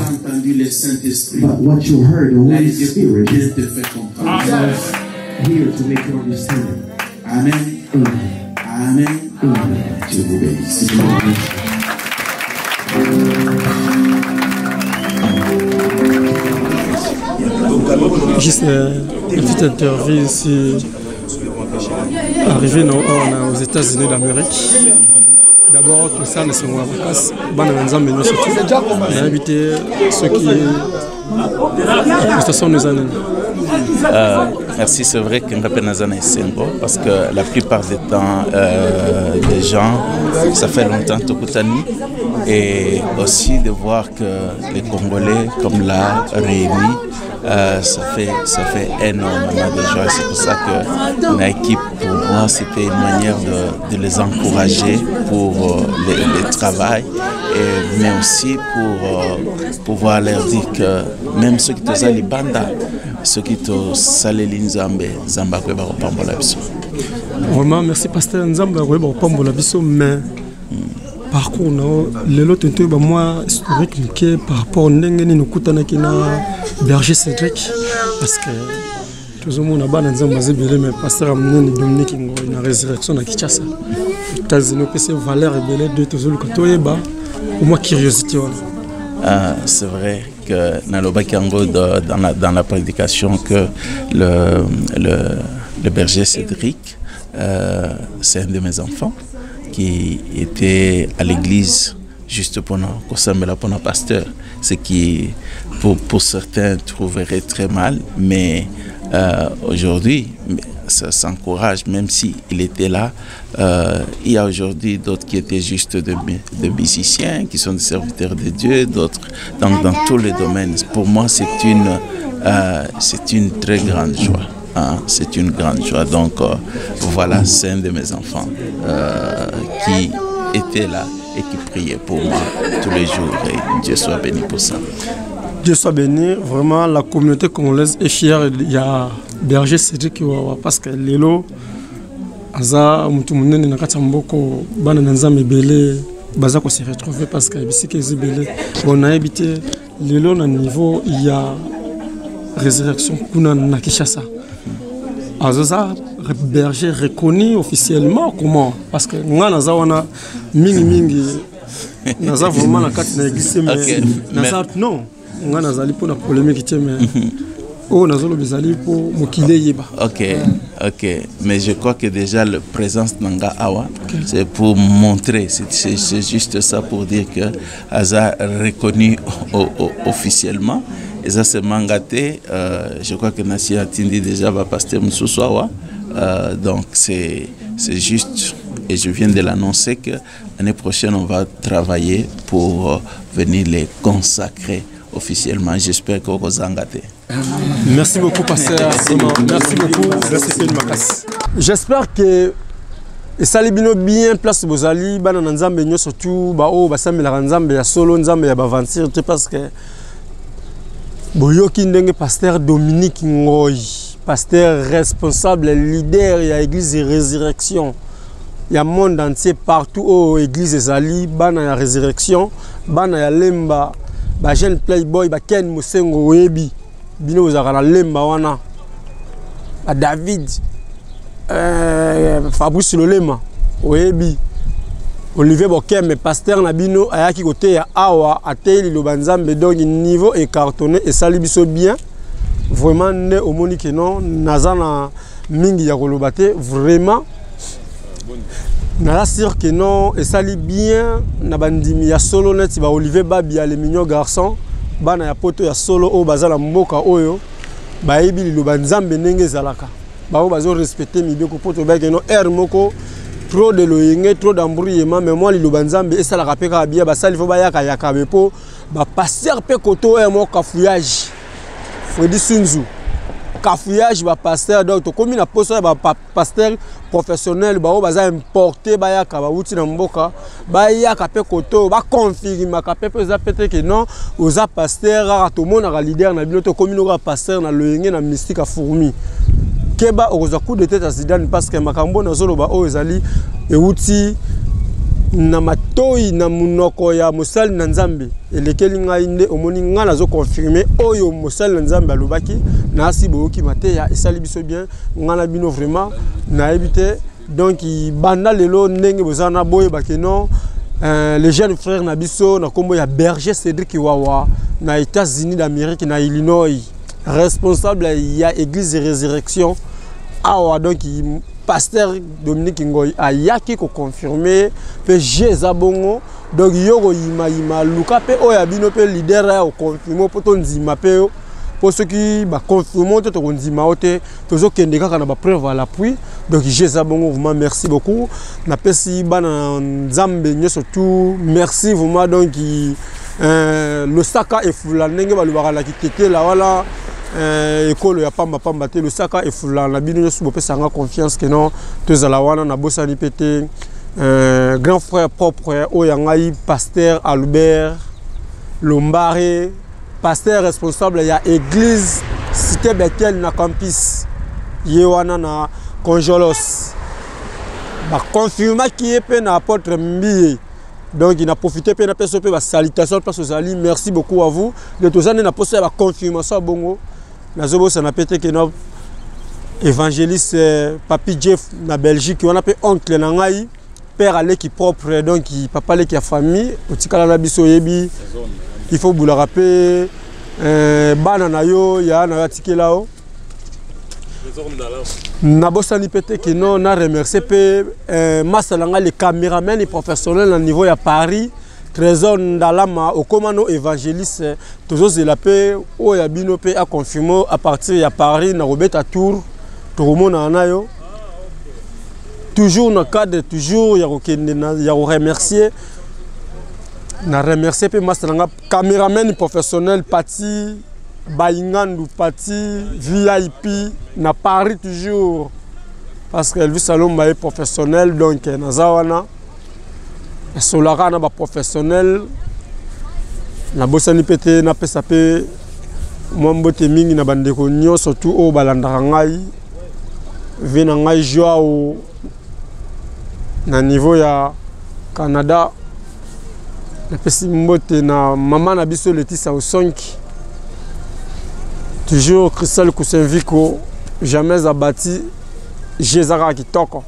But what you heard, the Holy Spirit is here to make you understand. Amen. Amen. Amen. Amen. Dieu vous bénisse. Juste une petite interview ici. Arrivé aux États-Unis d'Amérique. D'abord, tout ça, c'est mon avocat. On a invité ceux qui sont nos années. Merci, c'est vrai que Ngapenazana est Sengo parce que la plupart des temps, des gens, ça fait longtemps Tokutani, et aussi de voir que les Congolais, comme là, réunis, ça fait énormément de joie. C'est pour ça que l'équipe, pour moi, c'était une manière de les encourager pour le travail, mais aussi pour pouvoir leur dire que même ceux qui te salent banda, ceux qui te salent l'inzambe, zamba kwe ba kopambola biso. Vraiment, merci pasteur Nzamba kwe ba kopambola biso, mais par contre, lelo tente ba moi historique que par rapport ndenge ni nokutana kina Berger Cédric, parce que tout le monde a bana Nzamba zebele, mais pasteur amneni Dominique ngo na résurrection na Kinshasa. États-Unis que c'est valeur ebele de tozolu ko toyeba au moins curiosité voilà. C'est vrai que Nalobakango dans la prédication que le berger Cédric, c'est un de mes enfants qui était à l'église juste pour nos pasteur, ce qui pour certains trouverait très mal, mais aujourd'hui ça s'encourage, même s'il était là. Il y a aujourd'hui d'autres qui étaient juste des musiciens, qui sont des serviteurs de Dieu, d'autres dans tous les domaines. Pour moi, c'est une très grande joie. Hein? C'est une grande joie. Donc voilà, c'est un de mes enfants qui était là et qui priait pour moi tous les jours. Et Dieu soit béni pour ça. Dieu soit béni. Vraiment, la communauté congolaise est fière. Il y a Berger Cédric parce que Lelo, Aza, Moutoumounen, Nakatsamboko, Bananza Mebele, Bazako s'est retrouvé parce que Bissike Zibele. On a habité Lelo, à niveau, il y a résurrection Kuna Nakishasa. Aza, Berger reconnu officiellement comment? Parce que nous avons Mingi, nous avons vraiment la carte d'église, mais non. On a pour la polémique, mais on a pour ok, mais je crois que déjà la présence d'Anga Awa, c'est pour montrer, c'est juste ça pour dire que Aza reconnu officiellement. Et ça c'est mangaté, je crois que Nassia Tindi déjà va passer Moussouawa, donc c'est juste, et je viens de l'annoncer que l'année prochaine on va travailler pour venir les consacrer officiellement. J'espère que vous avez gâté. Merci beaucoup, pasteur. Merci beaucoup. J'espère que Et ça libino bien place bozali bana nzambe nyo surtout ba o basambela nzambe ya solo nzambe ya bavantir parce que boyoki ndenge pasteur Dominique Ngoy, pasteur responsable leader ya église de résurrection ya monde entier partout au église ezali bana ya résurrection bana ya lemba ba jeune playboy ba Ken Musengo webi bino ozaka na lemba wana ba David Fabrice Lolema oyebi Olivier Bokeme pasteur na bino ayaki côté ya awa ateli lo banzambe donc niveau écartonné et sali biso bien vraiment ne omoni que non nazana mingi ya kolobate vraiment na sûr que non et sali bien na bandimi ya solo net ba Olivier Babia le mignon garçon bana ya poto ya solo o bazala mboka oyo ba yebi lo banzambe ndenge zalaka ba bazo respecter mibeko poto ba que non air moko trop de loyenge trop d'embrouillement mais moi li banzambe et ça la rapeka bien ba sali fo ba yaka yaka bepo ba passer pe koto e mo kafouillage Fredi Sunzu cafouillage ba pasteur donc to comme na poste ba pasteur professionnel ba o baza importer ba yaka ba wuti na mboka ba yaka pe koto ba confirmer ka pe za peut-être que non oza pasteur a to mona ka leader na bino to comme no ka pasteur na loyenge na mystique a fourmi keba oza coup de tête à Zidane parce que makambo na zolo ba o ezali e wuti na matoi na munoko ya mosali na nzambe elekeli ngai nde omoni nga nazo confirmer oyo mosali na nzambe alobaki na asiboki mateya esali biso bien nga na bino vraiment na ebité donc banda lelo ndenge bozana boye bakeno les jeunes frères na biso na kombo ya Berger Cédric Wawa na États-Unis d'Amérique na Illinois responsable ya église de résurrection awa donc pasteur Dominique Ngoy a yaki ko confirmer pe Jésus bongo donc yoko yima luka pe oya bino pe leader ya confirmer poto nzima pe pour ceux qui ba confirmer to nzima ote tozo kende kaka na ba preuve à l'appui donc Jésus bongo vraiment merci beaucoup na pesi bana nzambe nyoso tout merci vraiment donc le saka e fula ndenge ba lubaka la kitete la wala école ya pamba te le saka e fula na bino nyoso bopesa nga confiance que non tozala wana na bosani pété grand frère propre oyangai pasteur Albert Lombare pasteur responsable ya église cité Bethel na campus yewana na Conjolos ba confirma qui est pe na apôtre Mbiye donc il a profité pe na peso pe ba salutation parce que ali merci beaucoup à vous de tous années na poste ba confirmation bongo na zobo ça na pété que no évangéliste Papi Jeff na Belgique on a pe oncle na ngai père Aleki propre donc papa Aleki a famille otikala na biso yebi il faut vous le rappeler bana na yo ya na tikela o na bosani pété que non na remercier pe masalanga les caméramans et professionnels au niveau ya Paris Trésor Ndalama au commando évangéliste toujours la paix o ya bino pe a confirmé à partir ya Paris na Robert à Tour tout le monde en a yo toujours dans cadre toujours ya remercier na remercier pe masalanga caméraman professionnel parti Baingandu parti VIP na Paris toujours parce que Elvis Salomba est professionnel donc nazawana Solara na ba professionnel na bosani pété na pesa pe mwambote mingi na bandeko nyo surtout o balandaka ngai vena ngai joao na niveau ya Canada na pesi mbote na mama na biso Laetitia Osonki toujours Christelle Koussenviko jamais abattu Jézara Kitoko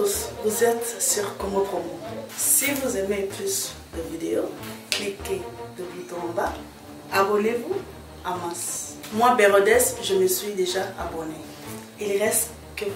tous, vous êtes sur Congo Promo. Si vous aimez plus de vidéos, cliquez le bouton en bas, abonnez-vous en masse. Moi, Bérodès, je me suis déjà abonné. Il reste que...